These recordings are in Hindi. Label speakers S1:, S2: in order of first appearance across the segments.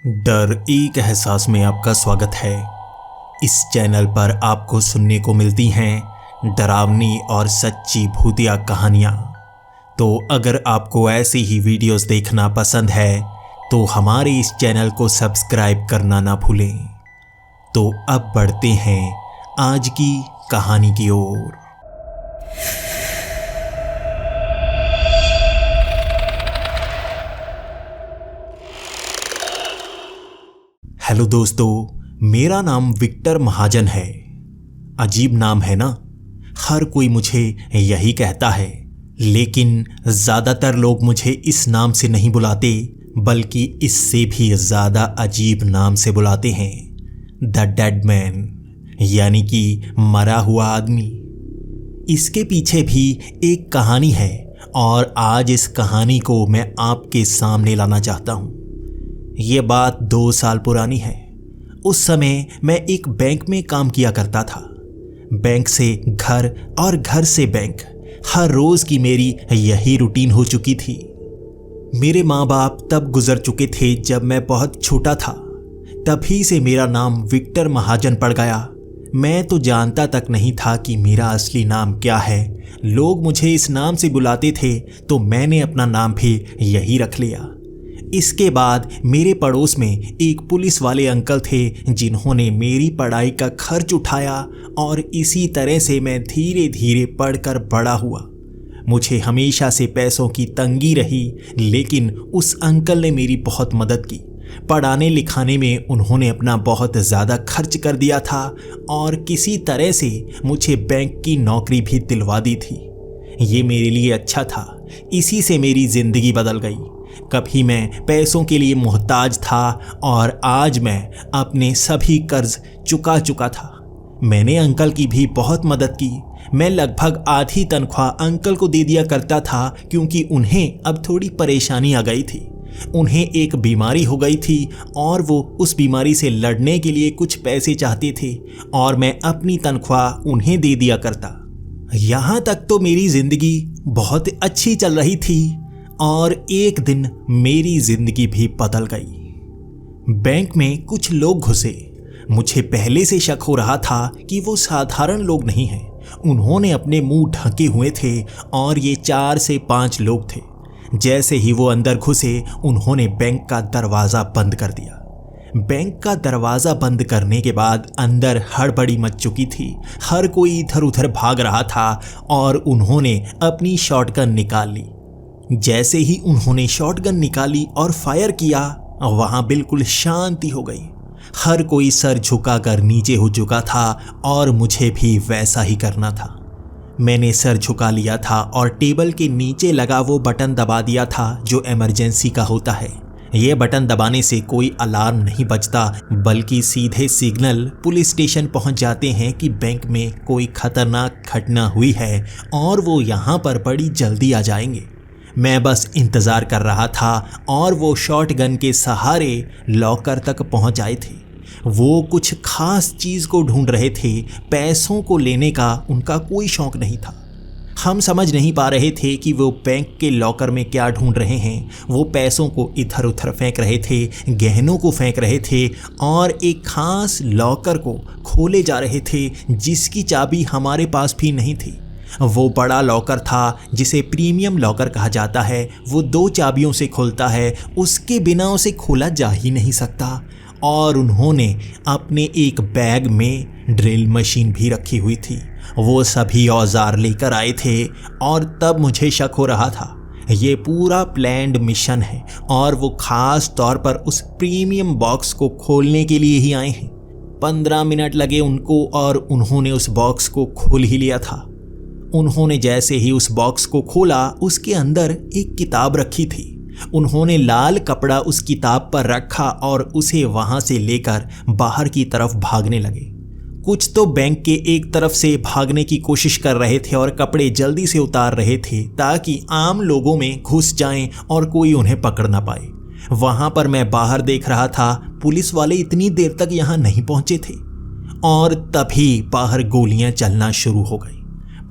S1: डर एक एहसास में आपका स्वागत है। इस चैनल पर आपको सुनने को मिलती हैं डरावनी और सच्ची भूतिया कहानियाँ। तो अगर आपको ऐसी ही वीडियोस देखना पसंद है तो हमारे इस चैनल को सब्सक्राइब करना ना भूलें। तो अब बढ़ते हैं आज की कहानी की ओर। हेलो दोस्तों, मेरा नाम विक्टर महाजन है। अजीब नाम है ना, हर कोई मुझे यही कहता है, लेकिन ज़्यादातर लोग मुझे इस नाम से नहीं बुलाते बल्कि इससे भी ज़्यादा अजीब नाम से बुलाते हैं, द डेड मैन, यानी कि मरा हुआ आदमी। इसके पीछे भी एक कहानी है और आज इस कहानी को मैं आपके सामने लाना चाहता हूँ। ये बात 2 साल पुरानी है। उस समय मैं एक बैंक में काम किया करता था। बैंक से घर और घर से बैंक, हर रोज की मेरी यही रूटीन हो चुकी थी। मेरे माँ बाप तब गुजर चुके थे जब मैं बहुत छोटा था। तभी से मेरा नाम विक्टर महाजन पड़ गया। मैं तो जानता तक नहीं था कि मेरा असली नाम क्या है। लोग मुझे इस नाम से बुलाते थे तो मैंने अपना नाम भी यही रख लिया। इसके बाद मेरे पड़ोस में एक पुलिस वाले अंकल थे जिन्होंने मेरी पढ़ाई का खर्च उठाया और इसी तरह से मैं धीरे धीरे पढ़कर बड़ा हुआ। मुझे हमेशा से पैसों की तंगी रही, लेकिन उस अंकल ने मेरी बहुत मदद की। पढ़ाने लिखाने में उन्होंने अपना बहुत ज़्यादा खर्च कर दिया था और किसी तरह से मुझे बैंक की नौकरी भी दिलवा दी थी। ये मेरे लिए अच्छा था। इसी से मेरी ज़िंदगी बदल गई। कभी मैं पैसों के लिए मोहताज था और आज मैं अपने सभी कर्ज चुका चुका था। मैंने अंकल की भी बहुत मदद की। मैं लगभग आधी तनख्वाह अंकल को दे दिया करता था क्योंकि उन्हें अब थोड़ी परेशानी आ गई थी। उन्हें एक बीमारी हो गई थी और वो उस बीमारी से लड़ने के लिए कुछ पैसे चाहते थे और मैं अपनी तनख्वाह उन्हें दे दिया करता। यहाँ तक तो मेरी ज़िंदगी बहुत अच्छी चल रही थी और एक दिन मेरी जिंदगी भी बदल गई। बैंक में कुछ लोग घुसे। मुझे पहले से शक हो रहा था कि वो साधारण लोग नहीं हैं। उन्होंने अपने मुंह ढके हुए थे और ये 4 से 5 लोग थे। जैसे ही वो अंदर घुसे उन्होंने बैंक का दरवाज़ा बंद कर दिया। बैंक का दरवाज़ा बंद करने के बाद अंदर हड़बड़ी मच चुकी थी। हर कोई इधर उधर भाग रहा था और उन्होंने अपनी शॉटगन निकाल ली। जैसे ही उन्होंने शॉटगन निकाली और फायर किया, वहां बिल्कुल शांति हो गई। हर कोई सर झुकाकर नीचे हो चुका था और मुझे भी वैसा ही करना था। मैंने सर झुका लिया था और टेबल के नीचे लगा वो बटन दबा दिया था जो इमरजेंसी का होता है। ये बटन दबाने से कोई अलार्म नहीं बजता बल्कि सीधे सिग्नल पुलिस स्टेशन पहुंच जाते हैं कि बैंक में कोई खतरनाक घटना हुई है और वो यहाँ पर बड़ी जल्दी आ जाएंगे। मैं बस इंतज़ार कर रहा था और वो शॉटगन के सहारे लॉकर तक पहुंच आए थे। वो कुछ खास चीज़ को ढूंढ रहे थे। पैसों को लेने का उनका कोई शौक नहीं था। हम समझ नहीं पा रहे थे कि वो बैंक के लॉकर में क्या ढूंढ रहे हैं। वो पैसों को इधर उधर फेंक रहे थे, गहनों को फेंक रहे थे और एक खास लॉकर को खोले जा रहे थे जिसकी चाबी हमारे पास भी नहीं थी। वो बड़ा लॉकर था जिसे प्रीमियम लॉकर कहा जाता है। वो 2 चाबियों से खुलता है, उसके बिना उसे खोला जा ही नहीं सकता। और उन्होंने अपने एक बैग में ड्रिल मशीन भी रखी हुई थी। वो सभी औजार लेकर आए थे और तब मुझे शक हो रहा था ये पूरा प्लान्ड मिशन है और वो खास तौर पर उस प्रीमियम बॉक्स को खोलने के लिए ही आए हैं। 15 मिनट लगे उनको और उन्होंने उस बॉक्स को खोल ही लिया था। उन्होंने जैसे ही उस बॉक्स को खोला, उसके अंदर एक किताब रखी थी। उन्होंने लाल कपड़ा उस किताब पर रखा और उसे वहां से लेकर बाहर की तरफ भागने लगे। कुछ तो बैंक के एक तरफ से भागने की कोशिश कर रहे थे और कपड़े जल्दी से उतार रहे थे ताकि आम लोगों में घुस जाएं और कोई उन्हें पकड़ ना पाए। वहां पर मैं बाहर देख रहा था। पुलिस वाले इतनी देर तक यहां नहीं पहुंचे थे और तभी बाहर गोलियां चलना शुरू हो गई।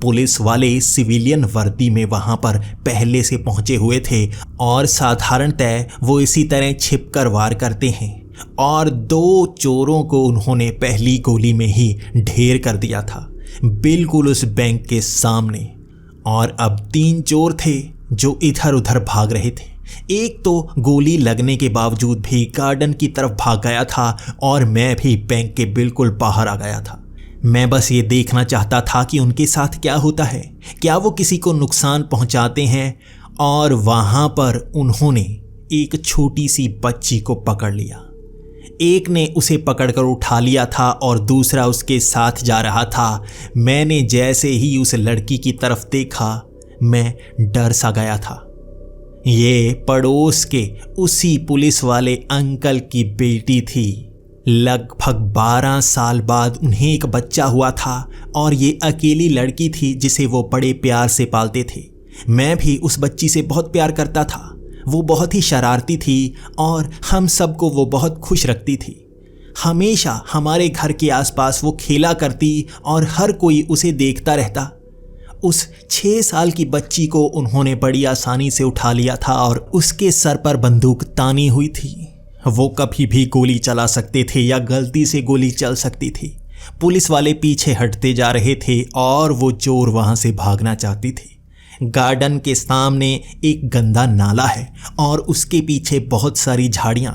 S1: पुलिस वाले सिविलियन वर्दी में वहां पर पहले से पहुंचे हुए थे और साधारणतः वो इसी तरह छिपकर वार करते हैं। और 2 चोरों को उन्होंने पहली गोली में ही ढेर कर दिया था, बिल्कुल उस बैंक के सामने। और अब 3 चोर थे जो इधर उधर भाग रहे थे। एक तो गोली लगने के बावजूद भी गार्डन की तरफ भाग गया था और मैं भी बैंक के बिल्कुल बाहर आ गया था। मैं बस ये देखना चाहता था कि उनके साथ क्या होता है, क्या वो किसी को नुकसान पहुंचाते हैं। और वहां पर उन्होंने एक छोटी सी बच्ची को पकड़ लिया। एक ने उसे पकड़कर उठा लिया था और दूसरा उसके साथ जा रहा था। मैंने जैसे ही उस लड़की की तरफ देखा, मैं डर सा गया था। ये पड़ोस के उसी पुलिस वाले अंकल की बेटी थी। लगभग 12 साल बाद उन्हें एक बच्चा हुआ था और ये अकेली लड़की थी जिसे वो बड़े प्यार से पालते थे। मैं भी उस बच्ची से बहुत प्यार करता था। वो बहुत ही शरारती थी और हम सबको वो बहुत खुश रखती थी। हमेशा हमारे घर के आसपास वो खेला करती और हर कोई उसे देखता रहता। उस 6 साल की बच्ची को उन्होंने बड़ी आसानी से उठा लिया था और उसके सर पर बंदूक तानी हुई थी। वो कभी भी गोली चला सकते थे या गलती से गोली चल सकती थी। पुलिस वाले पीछे हटते जा रहे थे और वो चोर वहां से भागना चाहती थी। गार्डन के सामने एक गंदा नाला है और उसके पीछे बहुत सारी झाड़ियाँ,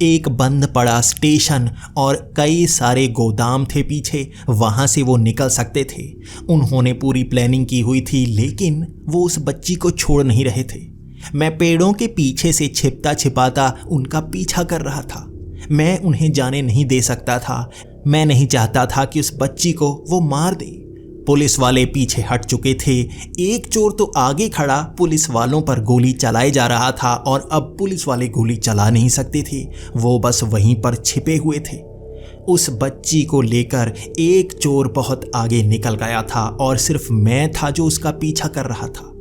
S1: एक बंद पड़ा स्टेशन और कई सारे गोदाम थे पीछे। वहाँ से वो निकल सकते थे। उन्होंने पूरी प्लानिंग की हुई थी, लेकिन वो उस बच्ची को छोड़ नहीं रहे थे। मैं पेड़ों के पीछे से छिपता छिपाता उनका पीछा कर रहा था। मैं उन्हें जाने नहीं दे सकता था। मैं नहीं चाहता था कि उस बच्ची को वो मार दे। पुलिस वाले पीछे हट चुके थे। एक चोर तो आगे खड़ा पुलिस वालों पर गोली चलाए जा रहा था और अब पुलिस वाले गोली चला नहीं सकते थे। वो बस वहीं पर छिपे हुए थे। उस बच्ची को लेकर एक चोर बहुत आगे निकल गया था और सिर्फ मैं था जो उसका पीछा कर रहा था।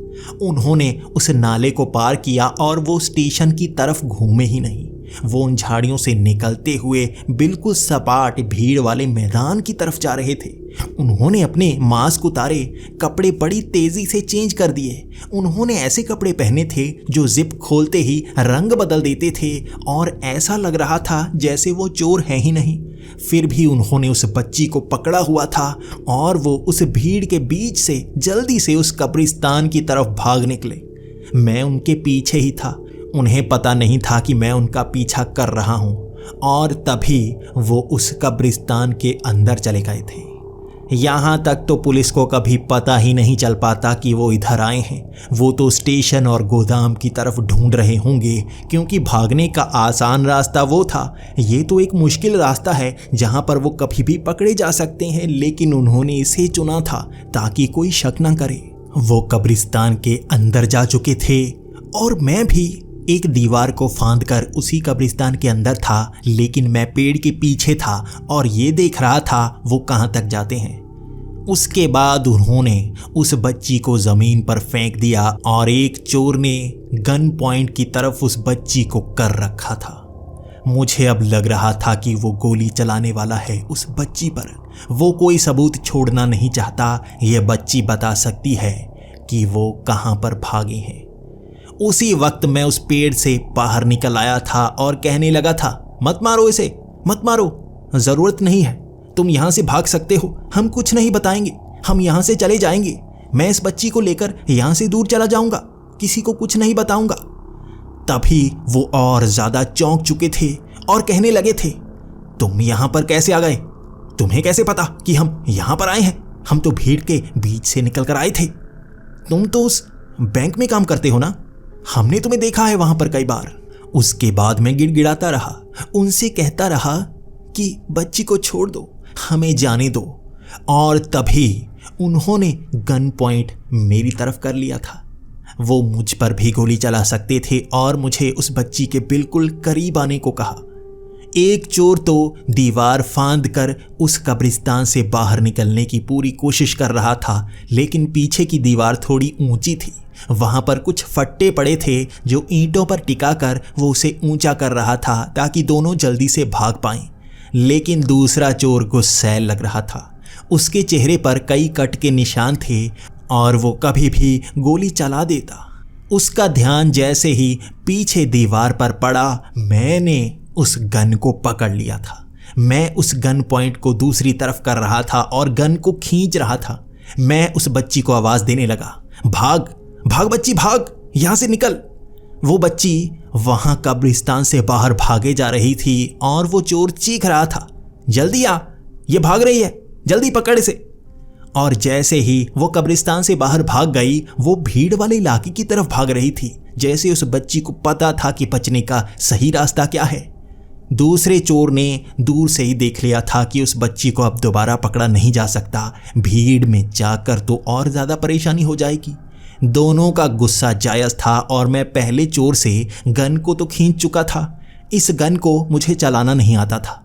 S1: उन्होंने उस नाले को पार किया और वो स्टेशन की तरफ घूमे ही नहीं। वो उन झाड़ियों से निकलते हुए बिल्कुल सपाट भीड़ वाले मैदान की तरफ जा रहे थे। उन्होंने अपने मास्क उतारे, कपड़े बड़ी तेजी से चेंज कर दिए। उन्होंने ऐसे कपड़े पहने थे जो जिप खोलते ही रंग बदल देते थे और ऐसा लग रहा था जैसे वो चोर है ही नहीं। फिर भी उन्होंने उस बच्ची को पकड़ा हुआ था और वो उस भीड़ के बीच से जल्दी से उस कब्रिस्तान की तरफ भाग निकले। मैं उनके पीछे ही था। उन्हें पता नहीं था कि मैं उनका पीछा कर रहा हूं और तभी वो उस कब्रिस्तान के अंदर चले गए थे। यहाँ तक तो पुलिस को कभी पता ही नहीं चल पाता कि वो इधर आए हैं। वो तो स्टेशन और गोदाम की तरफ ढूंढ रहे होंगे, क्योंकि भागने का आसान रास्ता वो था। ये तो एक मुश्किल रास्ता है जहाँ पर वो कभी भी पकड़े जा सकते हैं, लेकिन उन्होंने इसे चुना था ताकि कोई शक न करे। वो कब्रिस्तान के अंदर जा चुके थे और मैं भी एक दीवार को फांदकर उसी कब्रिस्तान के अंदर था, लेकिन मैं पेड़ के पीछे था और ये देख रहा था वो कहाँ तक जाते हैं। उसके बाद उन्होंने उस बच्ची को ज़मीन पर फेंक दिया और एक चोर ने गन पॉइंट की तरफ उस बच्ची को कर रखा था। मुझे अब लग रहा था कि वो गोली चलाने वाला है उस बच्ची पर। वो कोई सबूत छोड़ना नहीं चाहता। ये बच्ची बता सकती है कि वो कहाँ पर भागे हैं। उसी वक्त मैं उस पेड़ से बाहर निकल आया था और कहने लगा था, मत मारो इसे, मत मारो, ज़रूरत नहीं है। तुम यहाँ से भाग सकते हो, हम कुछ नहीं बताएंगे, हम यहाँ से चले जाएंगे। मैं इस बच्ची को लेकर यहाँ से दूर चला जाऊँगा, किसी को कुछ नहीं बताऊँगा। तभी वो और ज़्यादा चौंक चुके थे और कहने लगे थे, तुम यहाँ पर कैसे आ गए? तुम्हें कैसे पता कि हम यहाँ पर आए हैं? हम तो भीड़ के बीच से निकल कर आए थे। तुम तो उस बैंक में काम करते हो ना? हमने तुम्हें देखा है वहां पर कई बार। उसके बाद मैं गिड़गिड़ाता रहा, उनसे कहता रहा कि बच्ची को छोड़ दो, हमें जाने दो। और तभी उन्होंने गन पॉइंट मेरी तरफ कर लिया था। वो मुझ पर भी गोली चला सकते थे और मुझे उस बच्ची के बिल्कुल करीब आने को कहा। एक चोर तो दीवार फांद कर उस कब्रिस्तान से बाहर निकलने की पूरी कोशिश कर रहा था, लेकिन पीछे की दीवार थोड़ी ऊंची थी। वहां पर कुछ फट्टे पड़े थे जो ईंटों पर टिकाकर वो उसे ऊंचा कर रहा था ताकि दोनों जल्दी से भाग पाएं। लेकिन दूसरा चोर गुस्सैल लग रहा था। उसके चेहरे पर कई कट के निशान थे और वो कभी भी गोली चला देता। उसका ध्यान जैसे ही पीछे दीवार पर पड़ा, मैंने उस गन को पकड़ लिया था। मैं उस गन पॉइंट को दूसरी तरफ कर रहा था और गन को खींच रहा था। मैं उस बच्ची को आवाज देने लगा, भाग भाग बच्ची भाग, यहां से निकल। वो बच्ची वहां कब्रिस्तान से बाहर भागे जा रही थी और वो चोर चीख रहा था, जल्दी आ, ये भाग रही है, जल्दी पकड़ इसे। और जैसे ही वो कब्रिस्तान से बाहर भाग गई, वो भीड़ वाले इलाके की तरफ भाग रही थी, जैसे उस बच्ची को पता था कि बचने का सही रास्ता क्या है। दूसरे चोर ने दूर से ही देख लिया था कि उस बच्ची को अब दोबारा पकड़ा नहीं जा सकता, भीड़ में जाकर तो और ज़्यादा परेशानी हो जाएगी। दोनों का गुस्सा जायज़ था और मैं पहले चोर से गन को तो खींच चुका था, इस गन को मुझे चलाना नहीं आता था।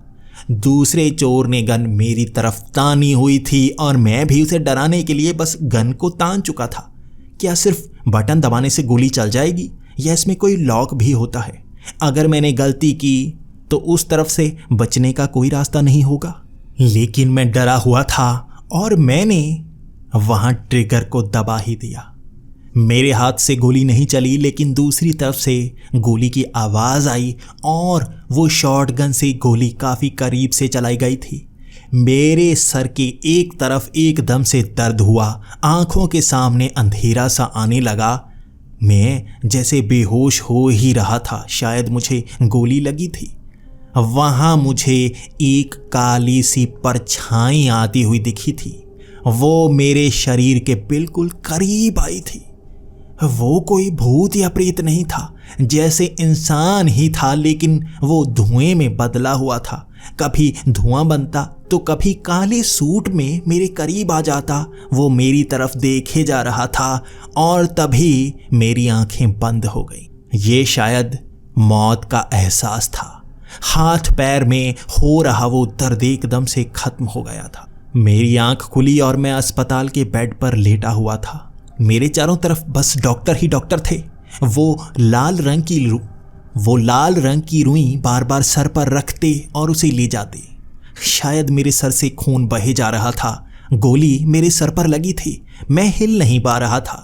S1: दूसरे चोर ने गन मेरी तरफ तानी हुई थी और मैं भी उसे डराने के लिए बस गन को तान चुका था। क्या सिर्फ बटन दबाने से गोली चल जाएगी या इसमें कोई लॉक भी होता है? अगर मैंने गलती की तो उस तरफ से बचने का कोई रास्ता नहीं होगा। लेकिन मैं डरा हुआ था और मैंने वहां ट्रिगर को दबा ही दिया। मेरे हाथ से गोली नहीं चली, लेकिन दूसरी तरफ से गोली की आवाज़ आई और वो शॉटगन से गोली काफ़ी करीब से चलाई गई थी। मेरे सर के एक तरफ एकदम से दर्द हुआ, आंखों के सामने अंधेरा सा आने लगा। मैं जैसे बेहोश हो ही रहा था, शायद मुझे गोली लगी थी। वहाँ मुझे एक काली सी परछाई आती हुई दिखी थी। वो मेरे शरीर के बिल्कुल करीब आई थी। वो कोई भूत या प्रेत नहीं था, जैसे इंसान ही था, लेकिन वो धुएं में बदला हुआ था। कभी धुआं बनता तो कभी काले सूट में मेरे करीब आ जाता। वो मेरी तरफ देखे जा रहा था और तभी मेरी आंखें बंद हो गई। ये शायद मौत का एहसास था। हाथ पैर में हो रहा वो दर्द एकदम से खत्म हो गया था। मेरी आंख खुली और मैं अस्पताल के बेड पर लेटा हुआ था। मेरे चारों तरफ बस डॉक्टर ही डॉक्टर थे। वो लाल रंग की रुई बार बार सर पर रखते और उसे ले जाते। शायद मेरे सर से खून बहे जा रहा था। गोली मेरे सर पर लगी थी, मैं हिल नहीं पा रहा था।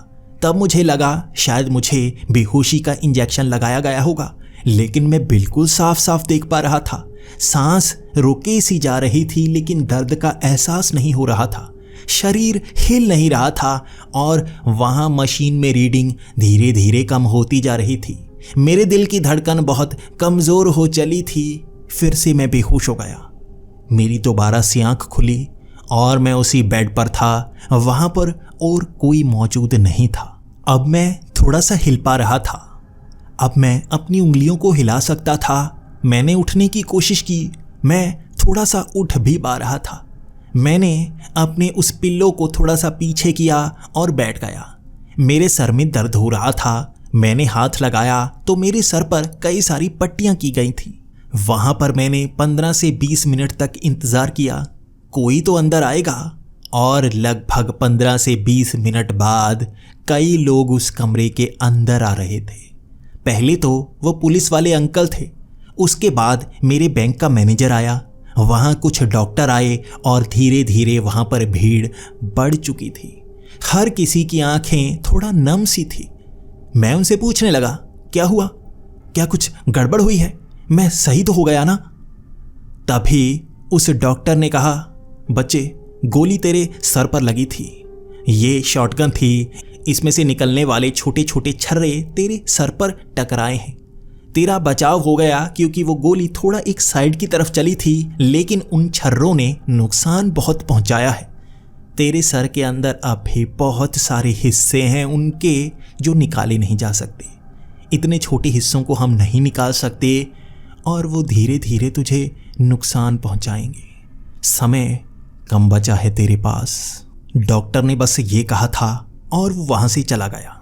S1: तब मुझे लगा शायद मुझे बेहोशी का इंजेक्शन लगाया गया होगा, लेकिन मैं बिल्कुल साफ साफ देख पा रहा था। सांस रुके सी जा रही थी, लेकिन दर्द का एहसास नहीं हो रहा था। शरीर हिल नहीं रहा था और वहाँ मशीन में रीडिंग धीरे धीरे कम होती जा रही थी। मेरे दिल की धड़कन बहुत कमज़ोर हो चली थी। फिर से मैं बेहोश हो गया। मेरी दोबारा से आँख खुली और मैं उसी बेड पर था। वहाँ पर और कोई मौजूद नहीं था। अब मैं थोड़ा सा हिल पा रहा था। अब मैं अपनी उंगलियों को हिला सकता था। मैंने उठने की कोशिश की, मैं थोड़ा सा उठ भी पा रहा था। मैंने अपने उस पिल्लो को थोड़ा सा पीछे किया और बैठ गया। मेरे सर में दर्द हो रहा था। मैंने हाथ लगाया तो मेरे सर पर कई सारी पट्टियां की गई थी। वहां पर मैंने 15 से 20 मिनट तक इंतज़ार किया, कोई तो अंदर आएगा। और लगभग 15 से 20 मिनट बाद कई लोग उस कमरे के अंदर आ रहे थे। पहले तो वो पुलिस वाले अंकल थे, उसके बाद मेरे बैंक का मैनेजर आया, वहाँ कुछ डॉक्टर आए और धीरे धीरे वहाँ पर भीड़ बढ़ चुकी थी। हर किसी की आंखें थोड़ा नम सी थी। मैं उनसे पूछने लगा, क्या हुआ, क्या कुछ गड़बड़ हुई है, मैं सही तो हो गया ना? तभी उस डॉक्टर ने कहा, बच्चे, गोली तेरे सर पर लगी थी, ये शॉटगन थी, इसमें से निकलने वाले छोटे छोटे छर्रे तेरे सर पर टकराए हैं। तेरा बचाव हो गया क्योंकि वो गोली थोड़ा एक साइड की तरफ चली थी, लेकिन उन छर्रों ने नुकसान बहुत पहुंचाया है। तेरे सर के अंदर अब भी बहुत सारे हिस्से हैं उनके जो निकाले नहीं जा सकते। इतने छोटे हिस्सों को हम नहीं निकाल सकते और वो धीरे धीरे तुझे नुकसान पहुंचाएंगे। समय कम बचा है तेरे पास। डॉक्टर ने बस ये कहा था और वो वहाँ से चला गया।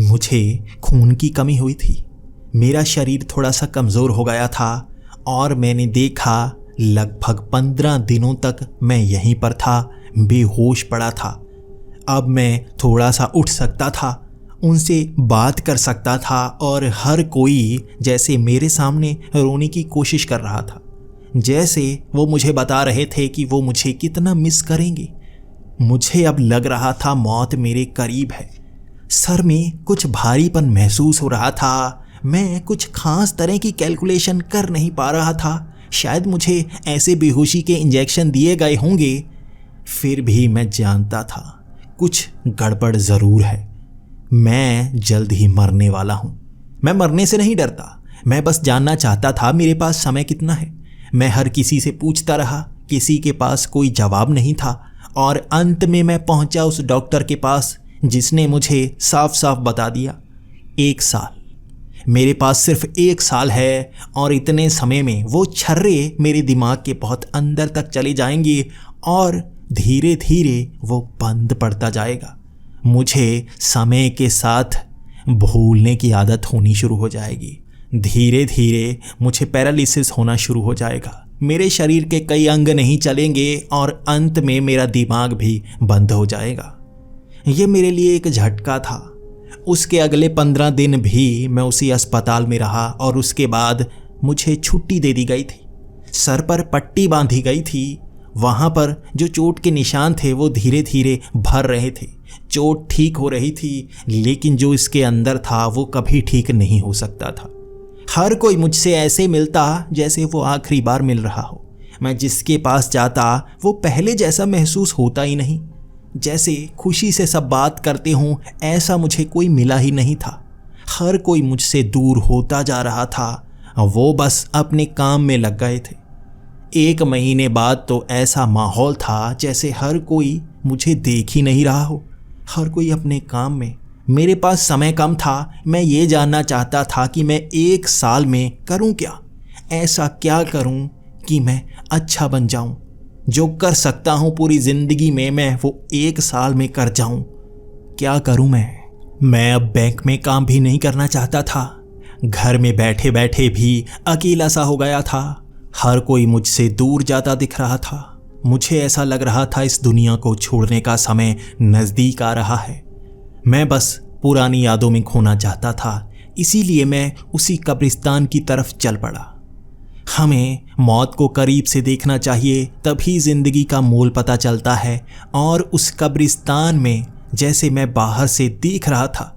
S1: मुझे खून की कमी हुई थी, मेरा शरीर थोड़ा सा कमज़ोर हो गया था और मैंने देखा लगभग 15 दिनों तक मैं यहीं पर था, बेहोश पड़ा था। अब मैं थोड़ा सा उठ सकता था, उनसे बात कर सकता था और हर कोई जैसे मेरे सामने रोने की कोशिश कर रहा था, जैसे वो मुझे बता रहे थे कि वो मुझे कितना मिस करेंगे। मुझे अब लग रहा था मौत मेरे करीब है। सर में कुछ भारीपन महसूस हो रहा था। मैं कुछ खास तरह की कैलकुलेशन कर नहीं पा रहा था। शायद मुझे ऐसे बेहोशी के इंजेक्शन दिए गए होंगे। फिर भी मैं जानता था कुछ गड़बड़ ज़रूर है। मैं जल्द ही मरने वाला हूँ। मैं मरने से नहीं डरता, मैं बस जानना चाहता था मेरे पास समय कितना है। मैं हर किसी से पूछता रहा, किसी के पास कोई जवाब नहीं था और अंत में मैं पहुंचा उस डॉक्टर के पास जिसने मुझे साफ साफ बता दिया, 1 साल। मेरे पास सिर्फ 1 साल है और इतने समय में वो छर्रे मेरे दिमाग के बहुत अंदर तक चले जाएंगे और धीरे धीरे वो बंद पड़ता जाएगा। मुझे समय के साथ भूलने की आदत होनी शुरू हो जाएगी। धीरे धीरे मुझे पैरालिसिस होना शुरू हो जाएगा। मेरे शरीर के कई अंग नहीं चलेंगे और अंत में मेरा दिमाग भी बंद हो जाएगा। ये मेरे लिए एक झटका था। उसके अगले 15 दिन भी मैं उसी अस्पताल में रहा और उसके बाद मुझे छुट्टी दे दी गई थी। सर पर पट्टी बांधी गई थी। वहाँ पर जो चोट के निशान थे वो धीरे धीरे भर रहे थे। चोट ठीक हो रही थी, लेकिन जो इसके अंदर था वो कभी ठीक नहीं हो सकता था। हर कोई मुझसे ऐसे मिलता जैसे वो आखिरी बार मिल रहा हो। मैं जिसके पास जाता वो पहले जैसा महसूस होता ही नहीं। जैसे खुशी से सब बात करते हों, ऐसा मुझे कोई मिला ही नहीं था। हर कोई मुझसे दूर होता जा रहा था। वो बस अपने काम में लग गए थे। 1 महीने बाद तो ऐसा माहौल था जैसे हर कोई मुझे देख ही नहीं रहा हो। हर कोई अपने काम में। मेरे पास समय कम था। मैं ये जानना चाहता था कि मैं 1 साल में करूं क्या। ऐसा क्या करूं कि मैं अच्छा बन जाऊं। जो कर सकता हूं पूरी ज़िंदगी में मैं वो 1 साल में कर जाऊं। क्या करूं मैं अब बैंक में काम भी नहीं करना चाहता था। घर में बैठे बैठे भी अकेला सा हो गया था। हर कोई मुझसे दूर जाता दिख रहा था। मुझे ऐसा लग रहा था इस दुनिया को छोड़ने का समय नज़दीक आ रहा है। मैं बस पुरानी यादों में खोना चाहता था। इसीलिए मैं उसी कब्रिस्तान की तरफ चल पड़ा। हमें मौत को करीब से देखना चाहिए, तभी ज़िंदगी का मोल पता चलता है। और उस कब्रिस्तान में जैसे मैं बाहर से देख रहा था,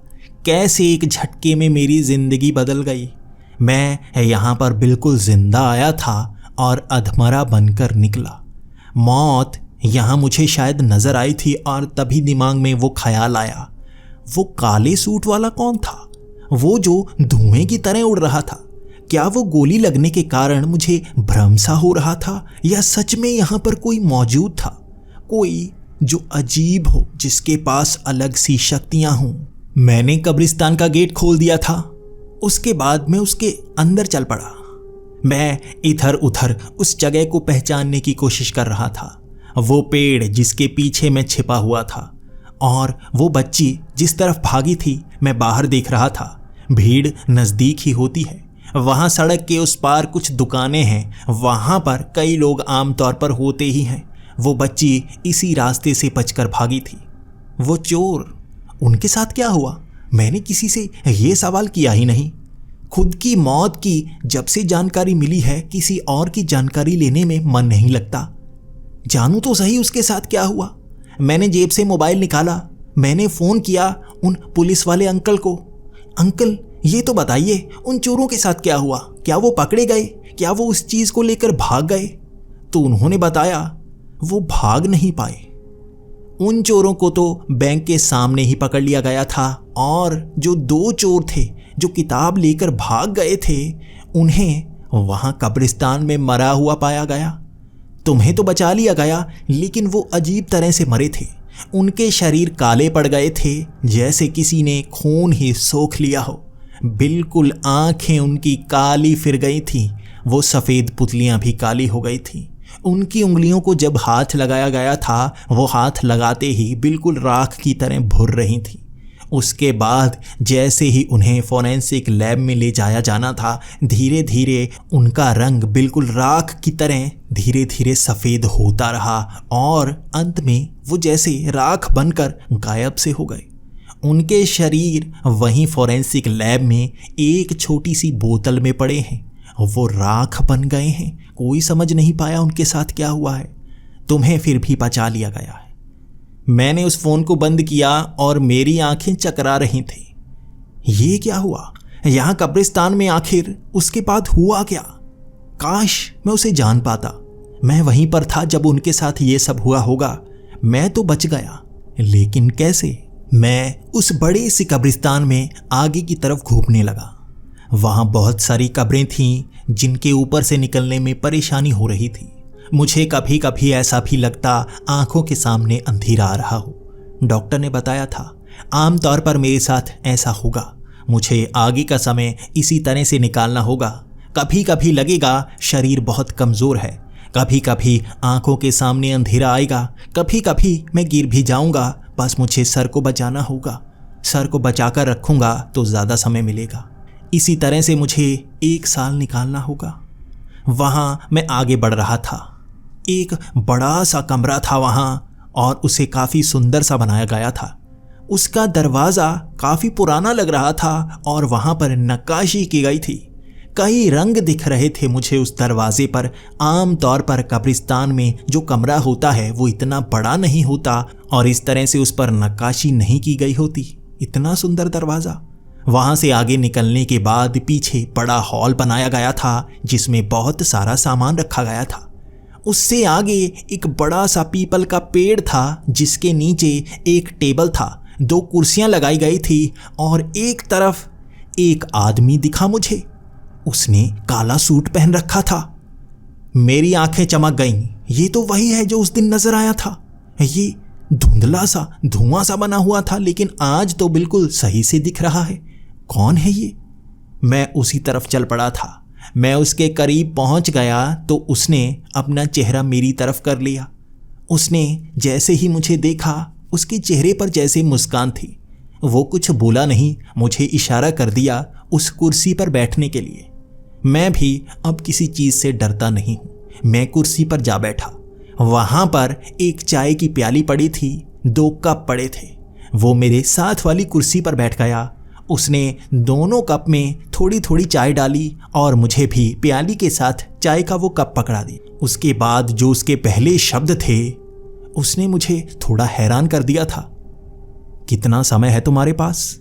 S1: कैसे एक झटके में मेरी ज़िंदगी बदल गई। मैं यहाँ पर बिल्कुल जिंदा आया था और अधमरा बनकर निकला। मौत यहाँ मुझे शायद नज़र आई थी और तभी दिमाग में वो ख्याल आया, वो काले सूट वाला कौन था, वो जो धुएं की तरह उड़ रहा था। क्या वो गोली लगने के कारण मुझे भ्रम सा हो रहा था या सच में यहाँ पर कोई मौजूद था, कोई जो अजीब हो, जिसके पास अलग सी शक्तियाँ हों। मैंने कब्रिस्तान का गेट खोल दिया था। उसके बाद मैं उसके अंदर चल पड़ा। मैं इधर उधर उस जगह को पहचानने की कोशिश कर रहा था। वो पेड़ जिसके पीछे मैं छिपा हुआ था और वो बच्ची जिस तरफ भागी थी, मैं बाहर देख रहा था। भीड़ नज़दीक ही होती है। वहाँ सड़क के उस पार कुछ दुकानें हैं, वहाँ पर कई लोग आमतौर पर होते ही हैं। वो बच्ची इसी रास्ते से बचकर भागी थी। वो चोर, उनके साथ क्या हुआ? मैंने किसी से ये सवाल किया ही नहीं। खुद की मौत की जब से जानकारी मिली है, किसी और की जानकारी लेने में मन नहीं लगता। जानूं तो सही उसके साथ क्या हुआ। मैंने जेब से मोबाइल निकाला। मैंने फ़ोन किया उन पुलिस वाले अंकल को। अंकल, ये तो बताइए उन चोरों के साथ क्या हुआ? क्या वो पकड़े गए? क्या वो उस चीज़ को लेकर भाग गए? तो उन्होंने बताया वो भाग नहीं पाए। उन चोरों को तो बैंक के सामने ही पकड़ लिया गया था और जो 2 चोर थे जो किताब लेकर भाग गए थे, उन्हें वहाँ कब्रिस्तान में मरा हुआ पाया गया। तुम्हें तो बचा लिया गया, लेकिन वो अजीब तरह से मरे थे। उनके शरीर काले पड़ गए थे, जैसे किसी ने खून ही सोख लिया हो। बिल्कुल आंखें उनकी काली फिर गई थीं। वो सफ़ेद पुतलियां भी काली हो गई थीं। उनकी उंगलियों को जब हाथ लगाया गया था, वो हाथ लगाते ही बिल्कुल राख की तरह भुर रही थीं। उसके बाद जैसे ही उन्हें फोरेंसिक लैब में ले जाया जाना था, धीरे धीरे उनका रंग बिल्कुल राख की तरह धीरे धीरे सफ़ेद होता रहा और अंत में वो जैसे राख बनकर गायब से हो गए। उनके शरीर वहीं फोरेंसिक लैब में एक छोटी सी बोतल में पड़े हैं। वो राख बन गए हैं। कोई समझ नहीं पाया उनके साथ क्या हुआ है। तुम्हें फिर भी बचा लिया गया है। मैंने उस फ़ोन को बंद किया और मेरी आंखें चकरा रही थी। ये क्या हुआ? यहाँ कब्रिस्तान में आखिर उसके बाद हुआ क्या? काश मैं उसे जान पाता। मैं वहीं पर था जब उनके साथ ये सब हुआ होगा। मैं तो बच गया, लेकिन कैसे? मैं उस बड़े सी कब्रिस्तान में आगे की तरफ घूमने लगा। वहाँ बहुत सारी कब्रें थीं जिनके ऊपर से निकलने में परेशानी हो रही थी। मुझे कभी कभी ऐसा भी लगता आंखों के सामने अंधेरा आ रहा हो। डॉक्टर ने बताया था आमतौर पर मेरे साथ ऐसा होगा। मुझे आगे का समय इसी तरह से निकालना होगा। कभी कभी लगेगा शरीर बहुत कमज़ोर है, कभी कभी आंखों के सामने अंधेरा आएगा, कभी कभी मैं गिर भी जाऊंगा। बस मुझे सर को बचाना होगा। सर को बचाकर रखूंगा तो ज़्यादा समय मिलेगा। इसी तरह से मुझे 1 साल निकालना होगा। वहाँ मैं आगे बढ़ रहा था। एक बड़ा सा कमरा था वहाँ, और उसे काफ़ी सुंदर सा बनाया गया था। उसका दरवाज़ा काफ़ी पुराना लग रहा था और वहाँ पर नक्काशी की गई थी। कई रंग दिख रहे थे मुझे उस दरवाजे पर। आम तौर पर कब्रिस्तान में जो कमरा होता है वो इतना बड़ा नहीं होता और इस तरह से उस पर नक्काशी नहीं की गई होती। इतना सुंदर दरवाज़ा। वहाँ से आगे निकलने के बाद पीछे बड़ा हॉल बनाया गया था जिसमें बहुत सारा सामान रखा गया था। उससे आगे एक बड़ा सा पीपल का पेड़ था जिसके नीचे एक टेबल था, 2 कुर्सियां लगाई गई थी और एक तरफ एक आदमी दिखा मुझे। उसने काला सूट पहन रखा था। मेरी आंखें चमक गईं। ये तो वही है जो उस दिन नजर आया था। ये धुंधला सा धुआं सा बना हुआ था, लेकिन आज तो बिल्कुल सही से दिख रहा है। कौन है ये? मैं उसी तरफ चल पड़ा था। मैं उसके करीब पहुंच गया तो उसने अपना चेहरा मेरी तरफ कर लिया। उसने जैसे ही मुझे देखा, उसके चेहरे पर जैसे मुस्कान थी। वो कुछ बोला नहीं, मुझे इशारा कर दिया उस कुर्सी पर बैठने के लिए। मैं भी अब किसी चीज़ से डरता नहीं हूँ। मैं कुर्सी पर जा बैठा। वहाँ पर एक चाय की प्याली पड़ी थी, 2 कप पड़े थे। वो मेरे साथ वाली कुर्सी पर बैठ गया। उसने दोनों कप में थोड़ी थोड़ी चाय डाली और मुझे भी प्याली के साथ चाय का वो कप पकड़ा दी। उसके बाद जो उसके पहले शब्द थे, उसने मुझे थोड़ा हैरान कर दिया था। कितना समय है तुम्हारे पास?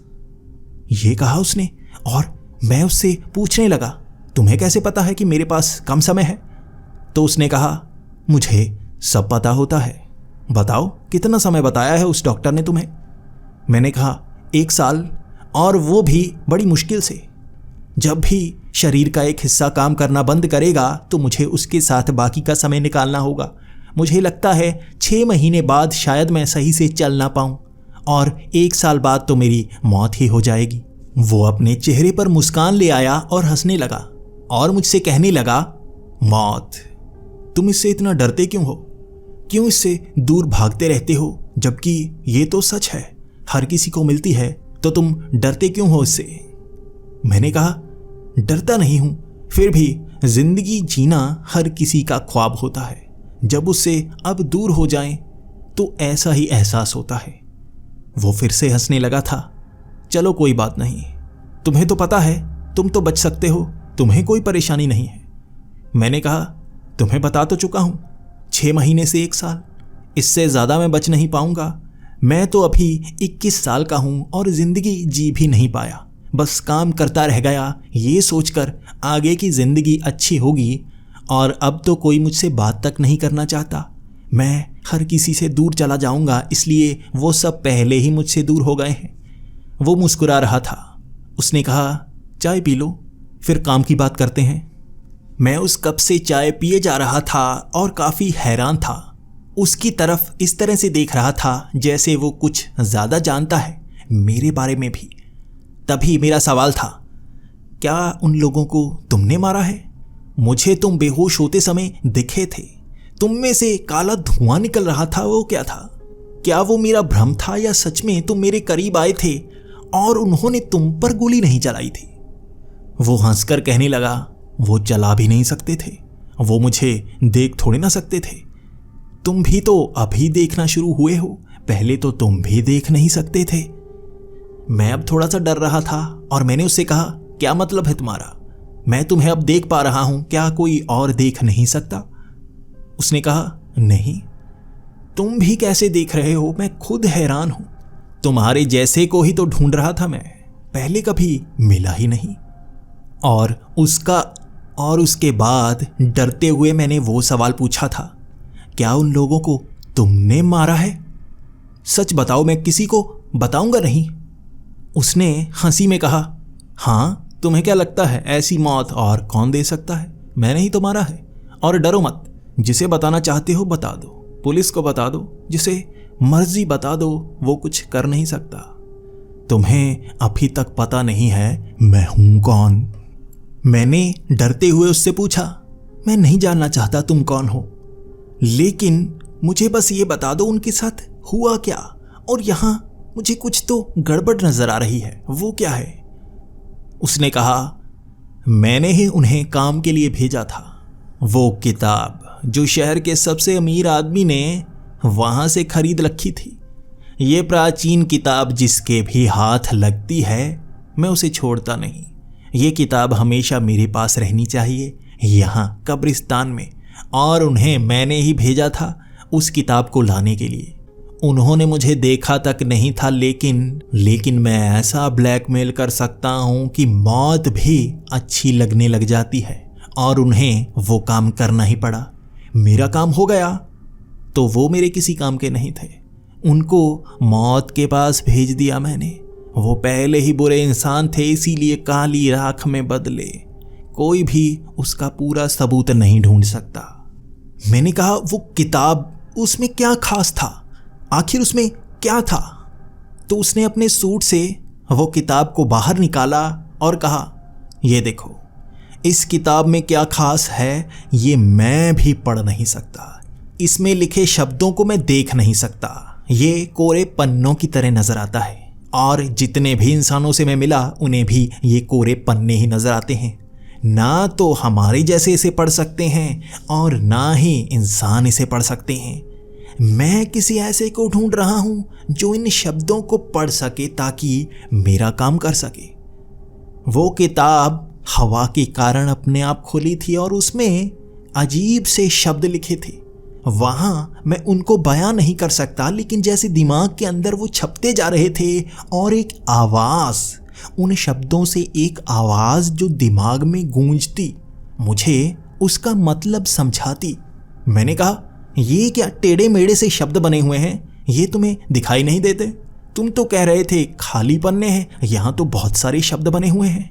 S1: ये कहा उसने, और मैं उससे पूछने लगा, तुम्हें कैसे पता है कि मेरे पास कम समय है? तो उसने कहा, मुझे सब पता होता है। बताओ कितना समय बताया है उस डॉक्टर ने तुम्हें? मैंने कहा 1 साल, और वो भी बड़ी मुश्किल से। जब भी शरीर का एक हिस्सा काम करना बंद करेगा तो मुझे उसके साथ बाकी का समय निकालना होगा। मुझे लगता है 6 महीने बाद शायद मैं सही से चल ना पाऊँ, और 1 साल बाद तो मेरी मौत ही हो जाएगी। वो अपने चेहरे पर मुस्कान ले आया और हंसने लगा और मुझसे कहने लगा, मौत, तुम इससे इतना डरते क्यों हो? क्यों इससे दूर भागते रहते हो? जबकि ये तो सच है, हर किसी को मिलती है, तो तुम डरते क्यों हो इससे? मैंने कहा, डरता नहीं हूं, फिर भी जिंदगी जीना हर किसी का ख्वाब होता है। जब उससे अब दूर हो जाएं तो ऐसा ही एहसास होता है। वो फिर से हंसने लगा था। चलो कोई बात नहीं, तुम्हें तो पता है तुम तो बच सकते हो, तुम्हें कोई परेशानी नहीं है। मैंने कहा, तुम्हें बता तो चुका हूं, 6 महीने से 1 साल, इससे ज़्यादा मैं बच नहीं पाऊंगा। मैं तो अभी 21 साल का हूं और ज़िंदगी जी भी नहीं पाया, बस काम करता रह गया ये सोचकर आगे की ज़िंदगी अच्छी होगी, और अब तो कोई मुझसे बात तक नहीं करना चाहता। मैं हर किसी से दूर चला जाऊंगा, इसलिए वो सब पहले ही मुझसे दूर हो गए हैं। वो मुस्कुरा रहा था। उसने कहा, चाय पी लो, फिर काम की बात करते हैं। मैं उस कप से चाय पिए जा रहा था और काफ़ी हैरान था। उसकी तरफ इस तरह से देख रहा था जैसे वो कुछ ज़्यादा जानता है मेरे बारे में भी। तभी मेरा सवाल था, क्या उन लोगों को तुमने मारा है? मुझे तुम बेहोश होते समय दिखे थे, तुम में से काला धुआं निकल रहा था, वो क्या था? क्या वो मेरा भ्रम था या सच में तुम मेरे करीब आए थे और उन्होंने तुम पर गोली नहीं चलाई थी? वो हंसकर कहने लगा, वो चला भी नहीं सकते थे, वो मुझे देख थोड़े ना सकते थे। तुम भी तो अभी देखना शुरू हुए हो, पहले तो तुम भी देख नहीं सकते थे। मैं अब थोड़ा सा डर रहा था और मैंने उससे कहा, क्या मतलब है तुम्हारा? मैं तुम्हें अब देख पा रहा हूं, क्या कोई और देख नहीं सकता? उसने कहा, नहीं, तुम भी कैसे देख रहे हो? मैं खुद हैरान हूं। तुम्हारे जैसे को ही तो ढूंढ रहा था मैं। पहले कभी मिला ही नहीं। और उसके बाद डरते हुए मैंने वो सवाल पूछा था, क्या उन लोगों को तुमने मारा है? सच बताओ, मैं किसी को बताऊंगा नहीं। उसने हंसी में कहा, हाँ, तुम्हें क्या लगता है ऐसी मौत और कौन दे सकता है? मैंने ही तो मारा है। और डरो मत, जिसे बताना चाहते हो बता दो, पुलिस को बता दो, जिसे मर्जी बता दो, वो कुछ कर नहीं सकता। तुम्हें अभी तक पता नहीं है मैं हूं कौन। मैंने डरते हुए उससे पूछा, मैं नहीं जानना चाहता तुम कौन हो, लेकिन मुझे बस ये बता दो उनके साथ हुआ क्या, और यहां मुझे कुछ तो गड़बड़ नजर आ रही है, वो क्या है? उसने कहा, मैंने ही उन्हें काम के लिए भेजा था। वो किताब जो शहर के सबसे अमीर आदमी ने वहां से खरीद रखी थी, ये प्राचीन किताब जिसके भी हाथ लगती है मैं उसे छोड़ता नहीं। ये किताब हमेशा मेरे पास रहनी चाहिए यहाँ कब्रिस्तान में, और उन्हें मैंने ही भेजा था उस किताब को लाने के लिए। उन्होंने मुझे देखा तक नहीं था, लेकिन मैं ऐसा ब्लैकमेल कर सकता हूँ कि मौत भी अच्छी लगने लग जाती है, और उन्हें वो काम करना ही पड़ा। मेरा काम हो गया तो वो मेरे किसी काम के नहीं थे। उनको मौत के पास भेज दिया मैंने। वो पहले ही बुरे इंसान थे, इसीलिए काली राख में बदले। कोई भी उसका पूरा सबूत नहीं ढूंढ सकता। मैंने कहा, वो किताब, उसमें क्या खास था? आखिर उसमें क्या था? तो उसने अपने सूट से वो किताब को बाहर निकाला और कहा, ये देखो, इस किताब में क्या खास है ये मैं भी पढ़ नहीं सकता। इसमें लिखे शब्दों को मैं देख नहीं सकता। ये कोरे पन्नों की तरह नजर आता है, और जितने भी इंसानों से मैं मिला उन्हें भी ये कोरे पन्ने ही नजर आते हैं। ना तो हमारे जैसे इसे पढ़ सकते हैं और ना ही इंसान इसे पढ़ सकते हैं। मैं किसी ऐसे को ढूंढ रहा हूं जो इन शब्दों को पढ़ सके ताकि मेरा काम कर सके। वो किताब हवा के कारण अपने आप खुली थी और उसमें अजीब से शब्द लिखे थे। वहां मैं उनको बयां नहीं कर सकता, लेकिन जैसे दिमाग के अंदर वो छपते जा रहे थे, और एक आवाज, उन शब्दों से एक आवाज जो दिमाग में गूंजती, मुझे उसका मतलब समझाती। मैंने कहा, ये क्या टेढ़े मेढ़े से शब्द बने हुए हैं? ये तुम्हें दिखाई नहीं देते? तुम तो कह रहे थे खाली पन्ने हैं, यहां तो बहुत सारे शब्द बने हुए हैं।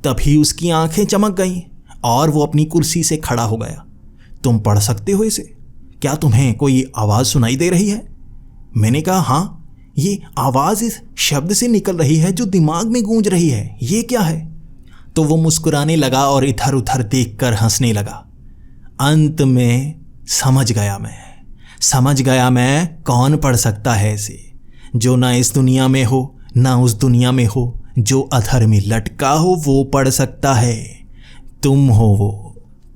S1: तभी उसकी आंखें चमक गईं और वो अपनी कुर्सी से खड़ा हो गया। तुम पढ़ सकते हो इसे? क्या तुम्हें कोई आवाज सुनाई दे रही है? मैंने कहा, हाँ, ये आवाज इस शब्द से निकल रही है जो दिमाग में गूंज रही है। ये क्या है? तो वो मुस्कुराने लगा और इधर उधर देखकर हंसने लगा। अंत में समझ गया मैं कौन पढ़ सकता है इसे, जो ना इस दुनिया में हो ना उस दुनिया में हो, जो अधर में लटका हो वो पढ़ सकता है। तुम हो वो,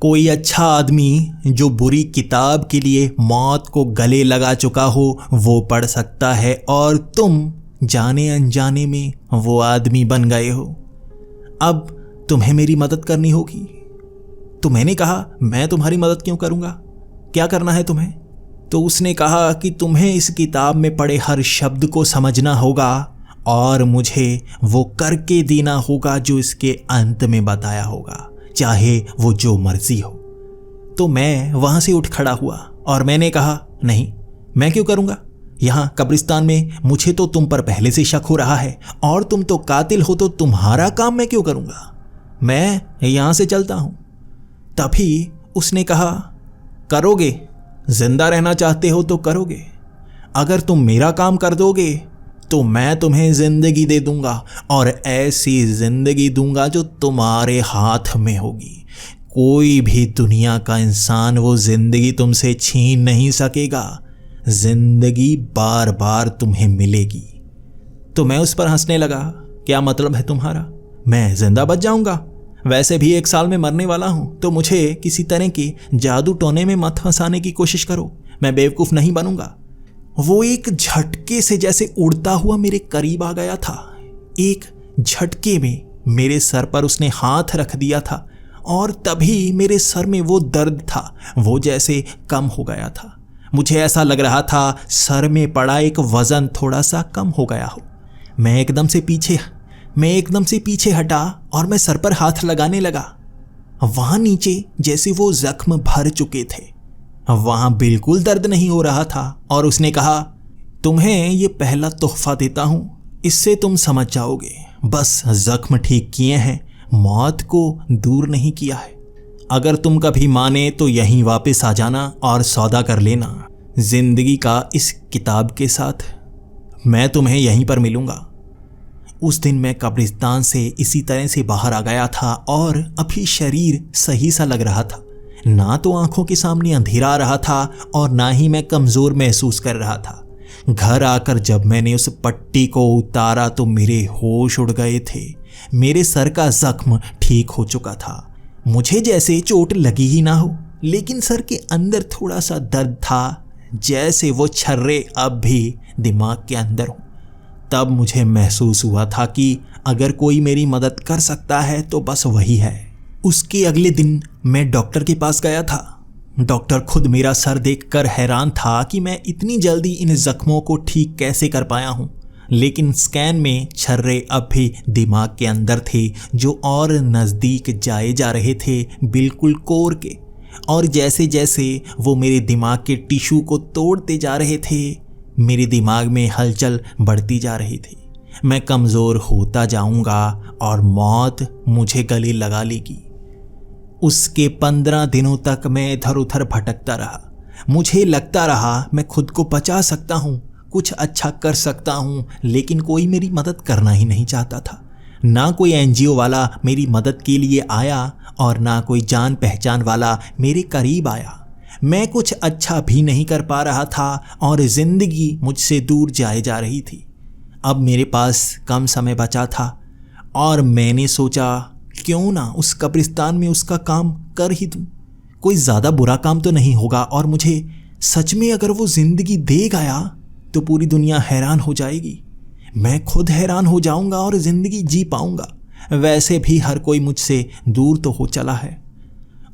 S1: कोई अच्छा आदमी जो बुरी किताब के लिए मौत को गले लगा चुका हो वो पढ़ सकता है, और तुम जाने अनजाने में वो आदमी बन गए हो। अब तुम्हें मेरी मदद करनी होगी। तो मैंने कहा, मैं तुम्हारी मदद क्यों करूँगा? क्या करना है तुम्हें? तो उसने कहा कि तुम्हें इस किताब में पढ़े हर शब्द को समझना होगा और मुझे वो करके देना होगा जो इसके अंत में बताया होगा, चाहे वो जो मर्जी हो। तो मैं वहाँ से उठ खड़ा हुआ और मैंने कहा, नहीं, मैं क्यों करूँगा? यहाँ कब्रिस्तान में मुझे तो तुम पर पहले से शक हो रहा है, और तुम तो कातिल हो, तो तुम्हारा काम मैं क्यों करूँगा? मैं यहाँ से चलता हूँ। तभी उसने कहा, करोगे? जिंदा रहना चाहते हो तो करोगे। अगर तुम मेरा काम कर दोगे तो मैं तुम्हें जिंदगी दे दूंगा, और ऐसी जिंदगी दूंगा जो तुम्हारे हाथ में होगी। कोई भी दुनिया का इंसान वो जिंदगी तुमसे छीन नहीं सकेगा। जिंदगी बार बार तुम्हें मिलेगी। तो मैं उस पर हंसने लगा। क्या मतलब है तुम्हारा? मैं जिंदा बच जाऊंगा? वैसे भी 1 साल में मरने वाला हूं, तो मुझे किसी तरह की जादू टोने में मत फंसाने की कोशिश करो। मैं बेवकूफ नहीं बनूंगा। वो एक झटके से जैसे उड़ता हुआ मेरे करीब आ गया था। एक झटके में मेरे सर पर उसने हाथ रख दिया था, और तभी मेरे सर में वो दर्द था वो जैसे कम हो गया था। मुझे ऐसा लग रहा था सर में पड़ा एक वजन थोड़ा सा कम हो गया हो। मैं एकदम से पीछे मैं एकदम से पीछे हटा और मैं सर पर हाथ लगाने लगा। वहां नीचे जैसे वो जख्म भर चुके थे, वहां बिल्कुल दर्द नहीं हो रहा था। और उसने कहा, तुम्हें ये पहला तोहफा देता हूं, इससे तुम समझ जाओगे। बस जख्म ठीक किए हैं, मौत को दूर नहीं किया है। अगर तुम कभी माने तो यहीं वापस आ जाना और सौदा कर लेना जिंदगी का इस किताब के साथ। मैं तुम्हें यहीं पर मिलूंगा। उस दिन मैं कब्रिस्तान से इसी तरह से बाहर आ गया था और अभी शरीर सही सा लग रहा था। ना तो आंखों के सामने अंधेरा आ रहा था और ना ही मैं कमज़ोर महसूस कर रहा था। घर आकर जब मैंने उस पट्टी को उतारा तो मेरे होश उड़ गए थे। मेरे सर का जख्म ठीक हो चुका था। मुझे जैसे चोट लगी ही ना हो, लेकिन सर के अंदर थोड़ा सा दर्द था, जैसे वो छर्रे अब भी दिमाग के अंदर हो। तब मुझे महसूस हुआ था कि अगर कोई मेरी मदद कर सकता है तो बस वही है। उसके अगले दिन मैं डॉक्टर के पास गया था। डॉक्टर खुद मेरा सर देखकर हैरान था कि मैं इतनी जल्दी इन जख्मों को ठीक कैसे कर पाया हूँ। लेकिन स्कैन में छर्रे अब भी दिमाग के अंदर थे, जो और नज़दीक जाए जा रहे थे, बिल्कुल कोर के। और जैसे जैसे वो मेरे दिमाग के टिश्यू को तोड़ते जा रहे थे, मेरे दिमाग में हलचल बढ़ती जा रही थी। मैं कमज़ोर होता जाऊंगा और मौत मुझे गले लगा लेगी। उसके 15 दिनों तक मैं इधर उधर भटकता रहा। मुझे लगता रहा मैं खुद को बचा सकता हूँ, कुछ अच्छा कर सकता हूँ, लेकिन कोई मेरी मदद करना ही नहीं चाहता था। ना कोई एनजीओ वाला मेरी मदद के लिए आया और ना कोई जान पहचान वाला मेरे करीब आया। मैं कुछ अच्छा भी नहीं कर पा रहा था और ज़िंदगी मुझसे दूर जाए जा रही थी। अब मेरे पास कम समय बचा था और मैंने सोचा क्यों ना उस कब्रिस्तान में उसका काम कर ही दूँ। कोई ज़्यादा बुरा काम तो नहीं होगा और मुझे सच में अगर वो ज़िंदगी दे गया तो पूरी दुनिया हैरान हो जाएगी। मैं खुद हैरान हो जाऊंगा और ज़िंदगी जी पाऊंगा। वैसे भी हर कोई मुझसे दूर तो हो चला है।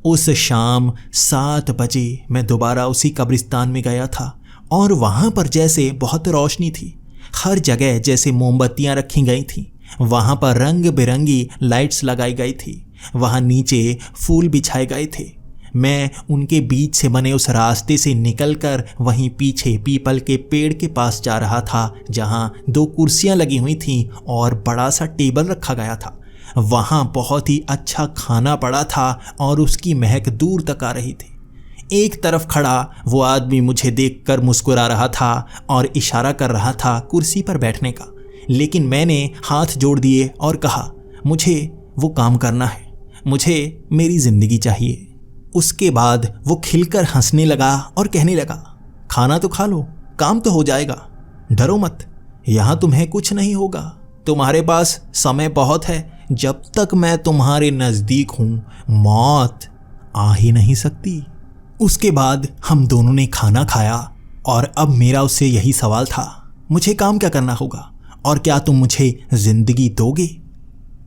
S1: उस शाम 7 बजे मैं दोबारा उसी कब्रिस्तान में गया था और वहाँ पर जैसे बहुत रोशनी थी। हर जगह जैसे मोमबत्तियाँ रखी गई थीं। वहाँ पर रंग बिरंगी लाइट्स लगाई गई थी। वहाँ नीचे फूल बिछाए गए थे। मैं उनके बीच से बने उस रास्ते से निकलकर वहीं पीछे पीपल के पेड़ के पास जा रहा था, जहाँ 2 कुर्सियाँ लगी हुई थीं और बड़ा सा टेबल रखा गया था। वहाँ बहुत ही अच्छा खाना पड़ा था और उसकी महक दूर तक आ रही थी। एक तरफ खड़ा वो आदमी मुझे देखकर मुस्कुरा रहा था और इशारा कर रहा था कुर्सी पर बैठने का, लेकिन मैंने हाथ जोड़ दिए और कहा, मुझे वो काम करना है, मुझे मेरी ज़िंदगी चाहिए। उसके बाद वो खिलकर हंसने लगा और कहने लगा, खाना तो खा लो, काम तो हो जाएगा, डरो मत, यहाँ तुम्हें कुछ नहीं होगा, तुम्हारे पास समय बहुत है। जब तक मैं तुम्हारे नज़दीक हूँ मौत आ ही नहीं सकती। उसके बाद हम दोनों ने खाना खाया और अब मेरा उससे यही सवाल था, मुझे काम क्या करना होगा और क्या तुम मुझे ज़िंदगी दोगे?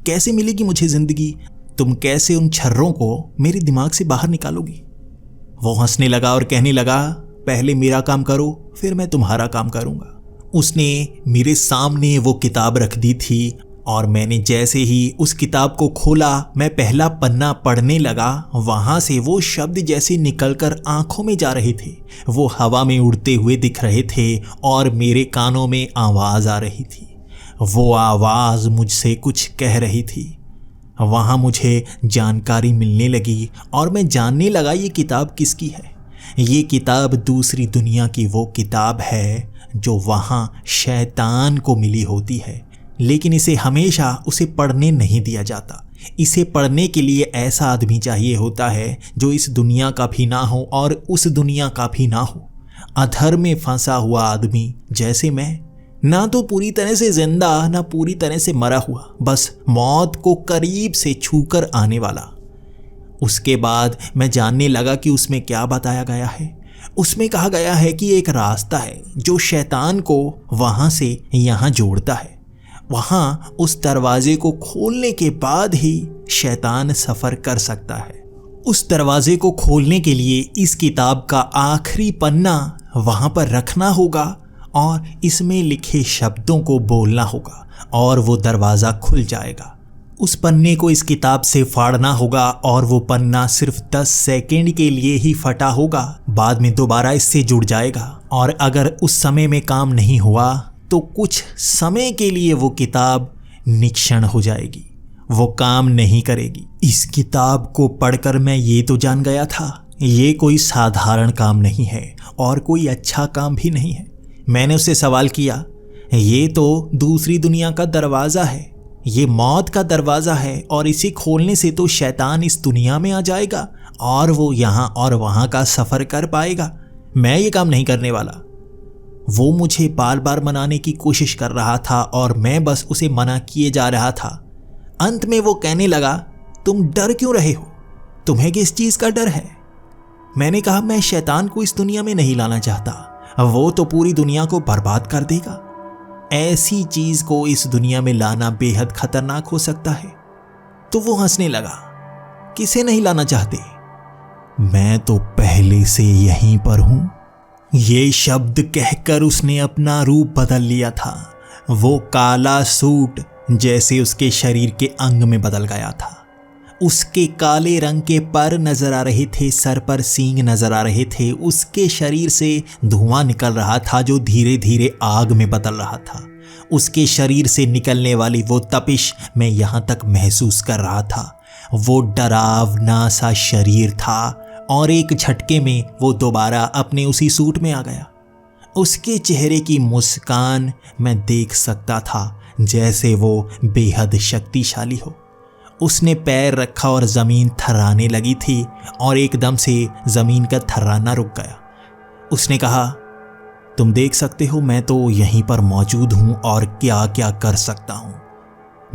S1: कैसे मिलेगी मुझे ज़िंदगी? तुम कैसे उन छर्रों को मेरे दिमाग से बाहर निकालोगी? वो हंसने लगा और कहने लगा, पहले मेरा काम करो, फिर मैं तुम्हारा काम करूँगा। उसने मेरे सामने वो किताब रख दी थी और मैंने जैसे ही उस किताब को खोला, मैं पहला पन्ना पढ़ने लगा। वहाँ से वो शब्द जैसे निकलकर आंखों में जा रहे थे, वो हवा में उड़ते हुए दिख रहे थे और मेरे कानों में आवाज़ आ रही थी। वो आवाज़ मुझसे कुछ कह रही थी। वहाँ मुझे जानकारी मिलने लगी और मैं जानने लगा ये किताब किसकी है। ये किताब दूसरी दुनिया की वो किताब है जो वहाँ शैतान को मिली होती है, लेकिन इसे हमेशा उसे पढ़ने नहीं दिया जाता। इसे पढ़ने के लिए ऐसा आदमी चाहिए होता है जो इस दुनिया का भी ना हो और उस दुनिया का भी ना हो। अधर में फंसा हुआ आदमी जैसे मैं, ना तो पूरी तरह से जिंदा ना पूरी तरह से मरा हुआ, बस मौत को करीब से छूकर आने वाला। उसके बाद मैं जानने लगा कि उसमें क्या बताया गया है। उसमें कहा गया है कि एक रास्ता है जो शैतान को वहाँ से यहाँ जोड़ता है। वहाँ उस दरवाजे को खोलने के बाद ही शैतान सफ़र कर सकता है। उस दरवाजे को खोलने के लिए इस किताब का आखिरी पन्ना वहाँ पर रखना होगा और इसमें लिखे शब्दों को बोलना होगा। और वो दरवाज़ा खुल जाएगा। उस पन्ने को इस किताब से फाड़ना होगा और वो पन्ना सिर्फ 10 सेकेंड के लिए ही फटा होगा, बाद में दोबारा इससे जुड़ जाएगा। और अगर उस समय में काम नहीं हुआ तो कुछ समय के लिए वो किताब निक्षण हो जाएगी, वो काम नहीं करेगी। इस किताब को पढ़कर मैं ये तो जान गया था, ये कोई साधारण काम नहीं है और कोई अच्छा काम भी नहीं है। मैंने उससे सवाल किया, ये तो दूसरी दुनिया का दरवाज़ा है, ये मौत का दरवाज़ा है और इसे खोलने से तो शैतान इस दुनिया में आ जाएगा और वो यहाँ और वहाँ का सफ़र कर पाएगा। मैं ये काम नहीं करने वाला। वो मुझे बार बार मनाने की कोशिश कर रहा था और मैं बस उसे मना किए जा रहा था। अंत में वो कहने लगा, तुम डर क्यों रहे हो? तुम्हें किस चीज़ का डर है? मैंने कहा, मैं शैतान को इस दुनिया में नहीं लाना चाहता, वो तो पूरी दुनिया को बर्बाद कर देगा। ऐसी चीज को इस दुनिया में लाना बेहद खतरनाक हो सकता है। तो वो हंसने लगा, किसे नहीं लाना चाहते? मैं तो पहले से यहीं पर हूं। ये शब्द कहकर उसने अपना रूप बदल लिया था। वो काला सूट जैसे उसके शरीर के अंग में बदल गया था। उसके काले रंग के पर नजर आ रहे थे, सर पर सींग नजर आ रहे थे। उसके शरीर से धुआं निकल रहा था जो धीरे धीरे आग में बदल रहा था। उसके शरीर से निकलने वाली वो तपिश मैं यहां तक महसूस कर रहा था। वो डरावना सा शरीर था और एक झटके में वो दोबारा अपने उसी सूट में आ गया। उसके चेहरे की मुस्कान मैं देख सकता था जैसे वो बेहद शक्तिशाली हो। उसने पैर रखा और ज़मीन थर्राने लगी थी और एकदम से ज़मीन का थर्राना रुक गया। उसने कहा, तुम देख सकते हो मैं तो यहीं पर मौजूद हूँ और क्या क्या कर सकता हूँ।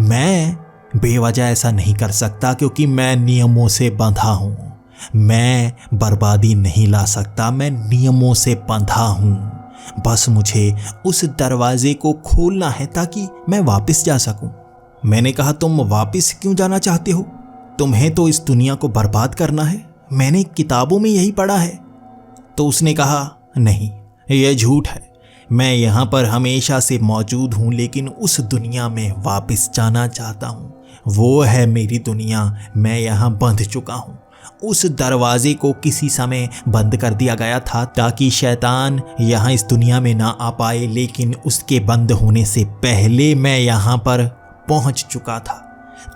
S1: मैं बेवजह ऐसा नहीं कर सकता क्योंकि मैं नियमों से बंधा हूँ। मैं बर्बादी नहीं ला सकता, मैं नियमों से बंधा हूँ। बस मुझे उस दरवाजे को खोलना है ताकि मैं वापस जा सकूं। मैंने कहा, तुम वापस क्यों जाना चाहते हो? तुम्हें तो इस दुनिया को बर्बाद करना है, मैंने किताबों में यही पढ़ा है। तो उसने कहा, नहीं, यह झूठ है। मैं यहाँ पर हमेशा से मौजूद हूँ लेकिन उस दुनिया में वापस जाना चाहता हूँ। वो है मेरी दुनिया, मैं यहाँ बंध चुका हूँ। उस दरवाजे को किसी समय बंद कर दिया गया था ताकि शैतान यहाँ इस दुनिया में ना आ पाए, लेकिन उसके बंद होने से पहले मैं यहाँ पर पहुँच चुका था।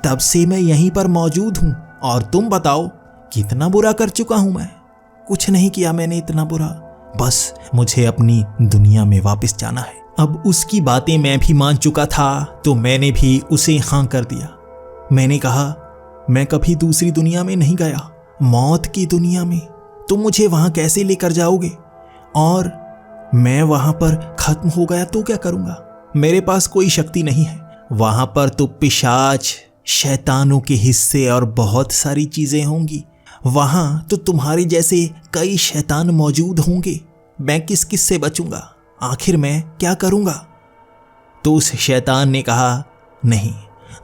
S1: तब से मैं यहीं पर मौजूद हूँ। और तुम बताओ, कितना बुरा कर चुका हूँ मैं? कुछ नहीं किया मैंने इतना बुरा, बस मुझे अपनी दुनिया में वापस जाना है। अब उसकी बातें मैं भी मान चुका था तो मैंने भी उसे हाँ कर दिया। मैंने कहा, मैं कभी दूसरी दुनिया में नहीं गया, मौत की दुनिया में। तुम मुझे वहां कैसे लेकर जाओगे? और मैं वहां पर खत्म हो गया तो क्या करूंगा? मेरे पास कोई शक्ति नहीं है। वहां पर तो पिशाच, शैतानों के हिस्से और बहुत सारी चीजें होंगी। वहां तो तुम्हारे जैसे कई शैतान मौजूद होंगे। मैं किस किस से बचूंगा? आखिर मैं क्या करूंगा? तो उस शैतान ने कहा, नहीं,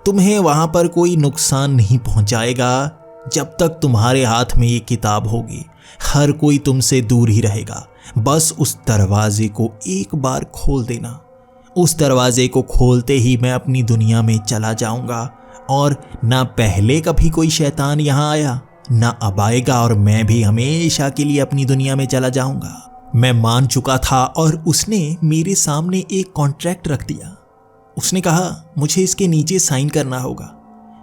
S1: तुम्हें वहां पर कोई नुकसान नहीं पहुंचाएगा जब तक तुम्हारे हाथ में ये किताब होगी। हर कोई तुमसे दूर ही रहेगा। बस उस दरवाजे को एक बार खोल देना। उस दरवाजे को खोलते ही मैं अपनी दुनिया में चला जाऊंगा और ना पहले कभी कोई शैतान यहाँ आया, ना अब आएगा, और मैं भी हमेशा के लिए अपनी दुनिया में चला जाऊंगा। मैं मान चुका था और उसने मेरे सामने एक कॉन्ट्रैक्ट रख दिया। उसने कहा, मुझे इसके नीचे साइन करना होगा।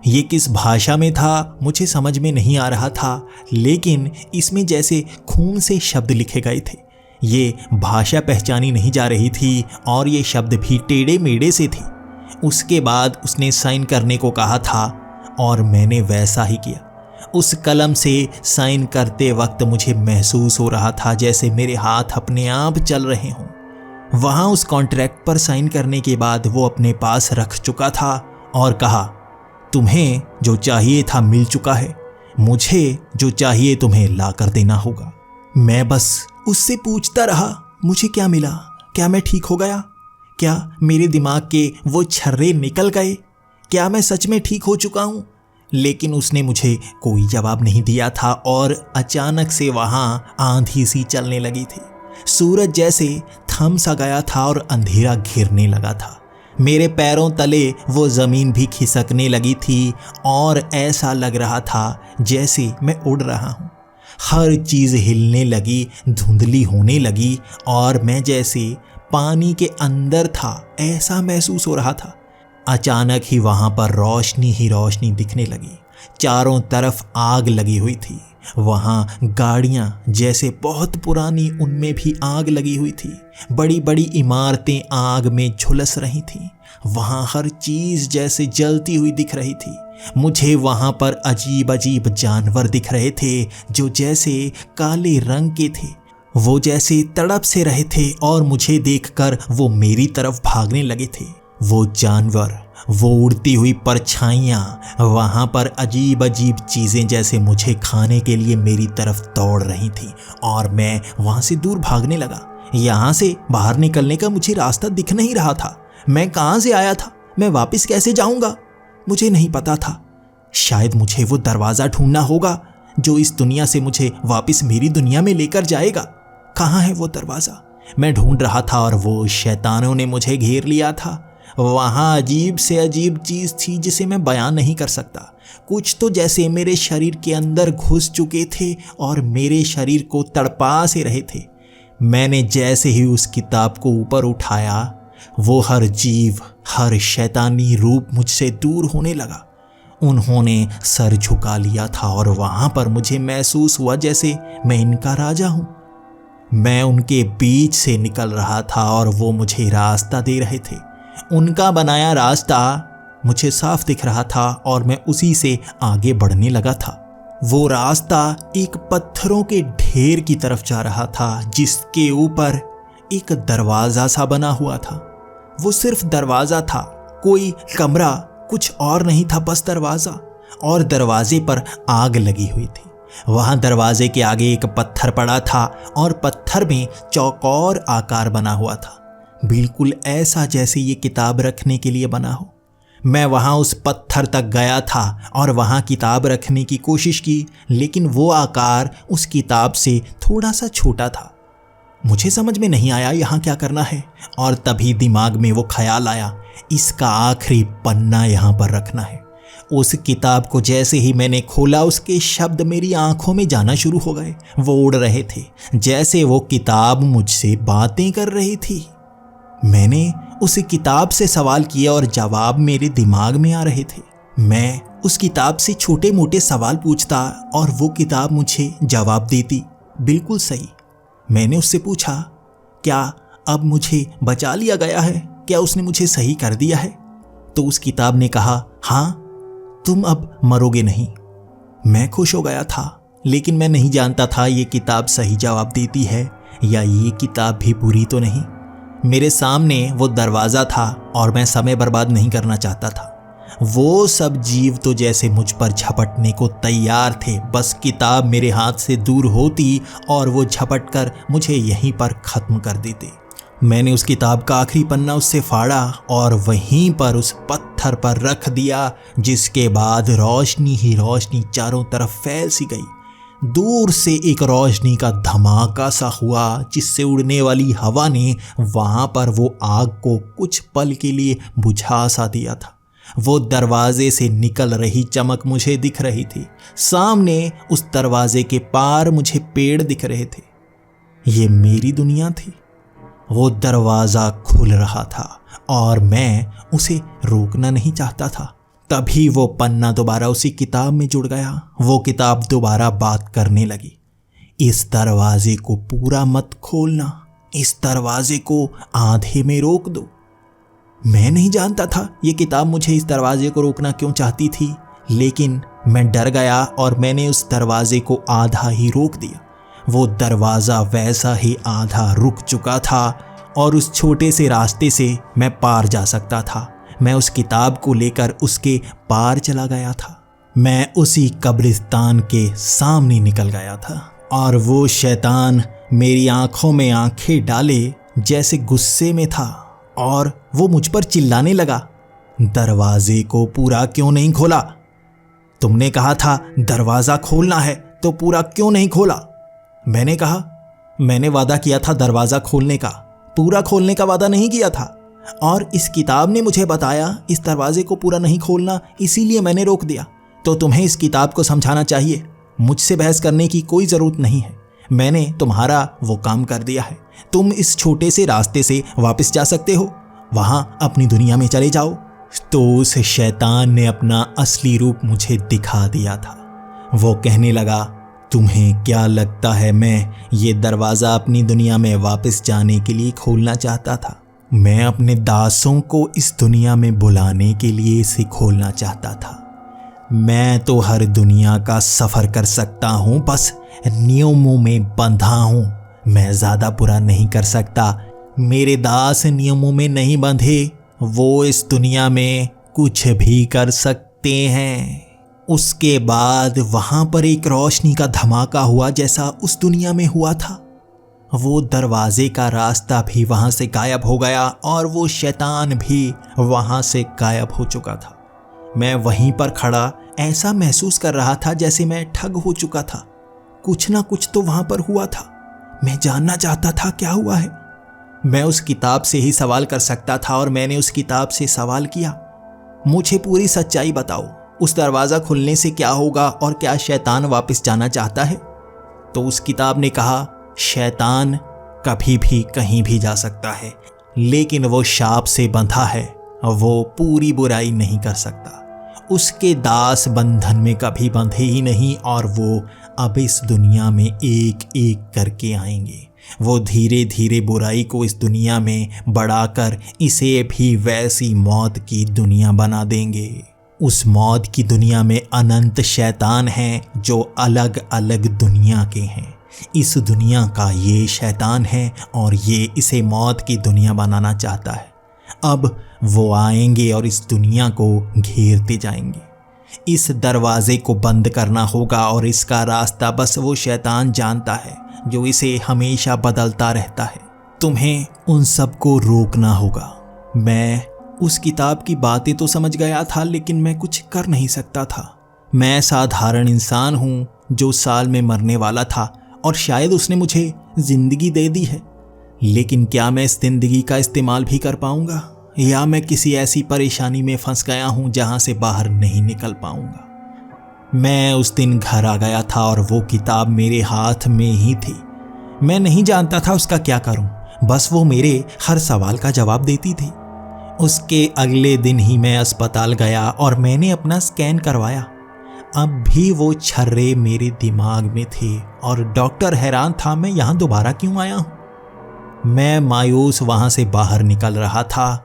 S1: ये किस भाषा में था मुझे समझ में नहीं आ रहा था, लेकिन इसमें जैसे खून से शब्द लिखे गए थे। ये भाषा पहचानी नहीं जा रही थी और ये शब्द भी टेढ़े मेढ़े से थे। उसके बाद उसने साइन करने को कहा था और मैंने वैसा ही किया। उस कलम से साइन करते वक्त मुझे महसूस हो रहा था जैसे मेरे हाथ अपने आप चल रहे हों। वहाँ उस कॉन्ट्रैक्ट पर साइन करने के बाद वो अपने पास रख चुका था और कहा, तुम्हें जो चाहिए था मिल चुका है, मुझे जो चाहिए तुम्हें ला कर देना होगा। मैं बस उससे पूछता रहा, मुझे क्या मिला? क्या मैं ठीक हो गया? क्या मेरे दिमाग के वो छर्रे निकल गए? क्या मैं सच में ठीक हो चुका हूँ? लेकिन उसने मुझे कोई जवाब नहीं दिया था और अचानक से वहाँ आंधी सी चलने लगी थी। सूरज जैसे थम सा गया था और अंधेरा घिरने लगा था। मेरे पैरों तले वो ज़मीन भी खिसकने लगी थी और ऐसा लग रहा था जैसे मैं उड़ रहा हूँ। हर चीज़ हिलने लगी, धुंधली होने लगी और मैं जैसे पानी के अंदर था ऐसा महसूस हो रहा था। अचानक ही वहाँ पर रोशनी ही रोशनी दिखने लगी। चारों तरफ आग लगी हुई थी। वहाँ गाड़ियाँ जैसे बहुत पुरानी, उनमें भी आग लगी हुई थी। बड़ी बड़ी इमारतें आग में झुलस रही थीं। वहाँ हर चीज़ जैसे जलती हुई दिख रही थी। मुझे वहाँ पर अजीब अजीब जानवर दिख रहे थे जो जैसे काले रंग के थे। वो जैसे तड़प से रहे थे और मुझे देखकर वो मेरी तरफ भागने लगे थे। वो जानवर, वो उड़ती हुई परछाइयाँ, वहाँ पर अजीब अजीब चीज़ें जैसे मुझे खाने के लिए मेरी तरफ दौड़ रही थी और मैं वहाँ से दूर भागने लगा। यहाँ से बाहर निकलने का मुझे रास्ता दिख नहीं रहा था। मैं कहाँ से आया था, मैं वापस कैसे जाऊँगा, मुझे नहीं पता था। शायद मुझे वो दरवाज़ा ढूंढना होगा जो इस दुनिया से मुझे वापस मेरी दुनिया में लेकर जाएगा। कहाँ है वो दरवाज़ा? मैं ढूंढ रहा था और वो शैतानों ने मुझे घेर लिया था। वहाँ अजीब से अजीब चीज़ थी जिसे मैं बयान नहीं कर सकता। कुछ तो जैसे मेरे शरीर के अंदर घुस चुके थे और मेरे शरीर को तड़पा से रहे थे। मैंने जैसे ही उस किताब को ऊपर उठाया, वो हर जीव, हर शैतानी रूप मुझसे दूर होने लगा। उन्होंने सर झुका लिया था और वहाँ पर मुझे महसूस हुआ जैसे मैं इनका राजा हूँ। मैं उनके बीच से निकल रहा था और वो मुझे रास्ता दे रहे थे। उनका बनाया रास्ता मुझे साफ दिख रहा था और मैं उसी से आगे बढ़ने लगा था। वो रास्ता एक पत्थरों के ढेर की तरफ जा रहा था जिसके ऊपर एक दरवाज़ा सा बना हुआ था। वो सिर्फ दरवाज़ा था, कोई कमरा, कुछ और नहीं था, बस दरवाज़ा। और दरवाजे पर आग लगी हुई थी। वहाँ दरवाजे के आगे एक पत्थर पड़ा था और पत्थर में चौकोर आकार बना हुआ था, बिल्कुल ऐसा जैसे ये किताब रखने के लिए बना हो। मैं वहाँ उस पत्थर तक गया था और वहाँ किताब रखने की कोशिश की, लेकिन वो आकार उस किताब से थोड़ा सा छोटा था। मुझे समझ में नहीं आया यहाँ क्या करना है और तभी दिमाग में वो ख्याल आया, इसका आखिरी पन्ना यहाँ पर रखना है। उस किताब को जैसे ही मैंने खोला, उसके शब्द मेरी आंखों में जाना शुरू हो गए। वो उड़ रहे थे, जैसे वो किताब मुझसे बातें कर रही थी। मैंने उस किताब से सवाल किया और जवाब मेरे दिमाग में आ रहे थे। मैं उस किताब से छोटे मोटे सवाल पूछता और वो किताब मुझे जवाब देती बिल्कुल सही। मैंने उससे पूछा, क्या अब मुझे बचा लिया गया है? क्या उसने मुझे सही कर दिया है? तो उस किताब ने कहा, हाँ, तुम अब मरोगे नहीं। मैं खुश हो गया था, लेकिन मैं नहीं जानता था ये किताब सही जवाब देती है या ये किताब भी बुरी तो नहीं। मेरे सामने वो दरवाज़ा था और मैं समय बर्बाद नहीं करना चाहता था। वो सब जीव तो जैसे मुझ पर झपटने को तैयार थे, बस किताब मेरे हाथ से दूर होती और वो झपट कर मुझे यहीं पर ख़त्म कर देते। मैंने उस किताब का आखिरी पन्ना उससे फाड़ा और वहीं पर उस पत्थर पर रख दिया, जिसके बाद रोशनी ही रोशनी चारों तरफ फैल सी गई। दूर से एक रोशनी का धमाका सा हुआ, जिससे उड़ने वाली हवा ने वहाँ पर वो आग को कुछ पल के लिए बुझा सा दिया था। वो दरवाजे से निकल रही चमक मुझे दिख रही थी। सामने उस दरवाजे के पार मुझे पेड़ दिख रहे थे। ये मेरी दुनिया थी। वो दरवाज़ा खुल रहा था और मैं उसे रोकना नहीं चाहता था। तभी वो पन्ना दोबारा उसी किताब में जुड़ गया। वो किताब दोबारा बात करने लगी, इस दरवाजे को पूरा मत खोलना, इस दरवाजे को आधे में रोक दो। मैं नहीं जानता था ये किताब मुझे इस दरवाजे को रोकना क्यों चाहती थी, लेकिन मैं डर गया और मैंने उस दरवाजे को आधा ही रोक दिया। वो दरवाज़ा वैसा ही आधा रुक चुका था और उस छोटे से रास्ते से मैं पार जा सकता था। मैं उस किताब को लेकर उसके पार चला गया था। मैं उसी कब्रिस्तान के सामने निकल गया था और वो शैतान मेरी आंखों में आंखें डाले जैसे गुस्से में था और वो मुझ पर चिल्लाने लगा, दरवाजे को पूरा क्यों नहीं खोला? तुमने कहा था दरवाज़ा खोलना है तो पूरा क्यों नहीं खोला? मैंने कहा, मैंने वादा किया था दरवाज़ा खोलने का, पूरा खोलने का वादा नहीं किया था। और इस किताब ने मुझे बताया इस दरवाजे को पूरा नहीं खोलना, इसीलिए मैंने रोक दिया। तो तुम्हें इस किताब को समझाना चाहिए। मुझसे बहस करने की कोई ज़रूरत नहीं है। मैंने तुम्हारा वो काम कर दिया है। तुम इस छोटे से रास्ते से वापस जा सकते हो, वहाँ अपनी दुनिया में चले जाओ। तो उस शैतान ने अपना असली रूप मुझे दिखा दिया था। वो कहने लगा, तुम्हें क्या लगता है मैं ये दरवाज़ा अपनी दुनिया में वापस जाने के लिए खोलना चाहता था? मैं अपने दासों को इस दुनिया में बुलाने के लिए इसे खोलना चाहता था। मैं तो हर दुनिया का सफ़र कर सकता हूँ, बस नियमों में बंधा हूँ। मैं ज़्यादा बुरा नहीं कर सकता। मेरे दास नियमों में नहीं बंधे, वो इस दुनिया में कुछ भी कर सकते हैं। उसके बाद वहाँ पर एक रोशनी का धमाका हुआ जैसा उस दुनिया में हुआ था। वो दरवाजे का रास्ता भी वहाँ से गायब हो गया और वो शैतान भी वहाँ से गायब हो चुका था। मैं वहीं पर खड़ा ऐसा महसूस कर रहा था जैसे मैं ठग हो चुका था। कुछ ना कुछ तो वहाँ पर हुआ था। मैं जानना चाहता था क्या हुआ है। मैं उस किताब से ही सवाल कर सकता था और मैंने उस किताब से सवाल किया, मुझे पूरी सच्चाई बताओ, उस दरवाज़ा खुलने से क्या होगा और क्या शैतान वापस जाना चाहता है? तो उस किताब ने कहा, शैतान कभी भी कहीं भी जा सकता है, लेकिन वो शाप से बंधा है, वो पूरी बुराई नहीं कर सकता। उसके दास बंधन में कभी बंधे ही नहीं और वो अब इस दुनिया में एक एक करके आएंगे। वो धीरे धीरे बुराई को इस दुनिया में बढ़ाकर इसे भी वैसी मौत की दुनिया बना देंगे। उस मौत की दुनिया में अनंत शैतान हैं जो अलग अलग दुनिया के हैं। इस दुनिया का ये शैतान है और ये इसे मौत की दुनिया बनाना चाहता है। अब वो आएंगे और इस दुनिया को घेरते जाएंगे। इस दरवाजे को बंद करना होगा और इसका रास्ता बस वो शैतान जानता है जो इसे हमेशा बदलता रहता है। तुम्हें उन सब को रोकना होगा। मैं उस किताब की बातें तो समझ गया था, लेकिन मैं कुछ कर नहीं सकता था। मैं साधारण इंसान हूँ जो साल में मरने वाला था और शायद उसने मुझे ज़िंदगी दे दी है, लेकिन क्या मैं इस ज़िंदगी का इस्तेमाल भी कर पाऊँगा, या मैं किसी ऐसी परेशानी में फंस गया हूँ जहाँ से बाहर नहीं निकल पाऊँगा। मैं उस दिन घर आ गया था और वो किताब मेरे हाथ में ही थी। मैं नहीं जानता था उसका क्या करूँ, बस वो मेरे हर सवाल का जवाब देती थी। उसके अगले दिन ही मैं अस्पताल गया और मैंने अपना स्कैन करवाया। अब भी वो छर्रे मेरे दिमाग में थे और डॉक्टर हैरान था मैं यहाँ दोबारा क्यों आया हूँ। मैं मायूस वहाँ से बाहर निकल रहा था।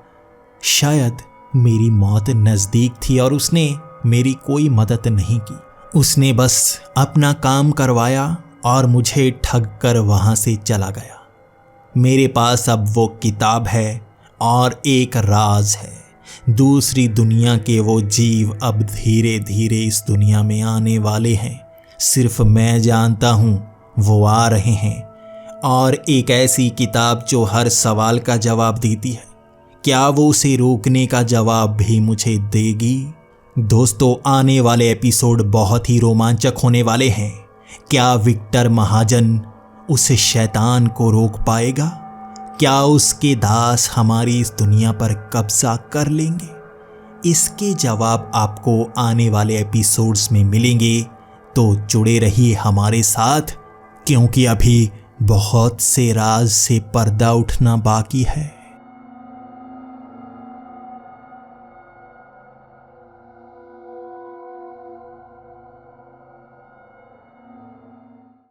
S1: शायद मेरी मौत नज़दीक थी और उसने मेरी कोई मदद नहीं की। उसने बस अपना काम करवाया और मुझे ठग कर वहाँ से चला गया। मेरे पास अब वो किताब है और एक राज है। दूसरी दुनिया के वो जीव अब धीरे धीरे इस दुनिया में आने वाले हैं। सिर्फ मैं जानता हूँ वो आ रहे हैं, और एक ऐसी किताब जो हर सवाल का जवाब देती है। क्या वो उसे रोकने का जवाब भी मुझे देगी? दोस्तों, आने वाले एपिसोड बहुत ही रोमांचक होने वाले हैं। क्या विक्टर महाजन उस शैतान को रोक पाएगा? क्या उसके दास हमारी इस दुनिया पर कब्जा कर लेंगे? इसके जवाब आपको आने वाले एपिसोड्स में मिलेंगे, तो जुड़े रहिए हमारे साथ, क्योंकि अभी बहुत से राज से पर्दा उठना बाकी है।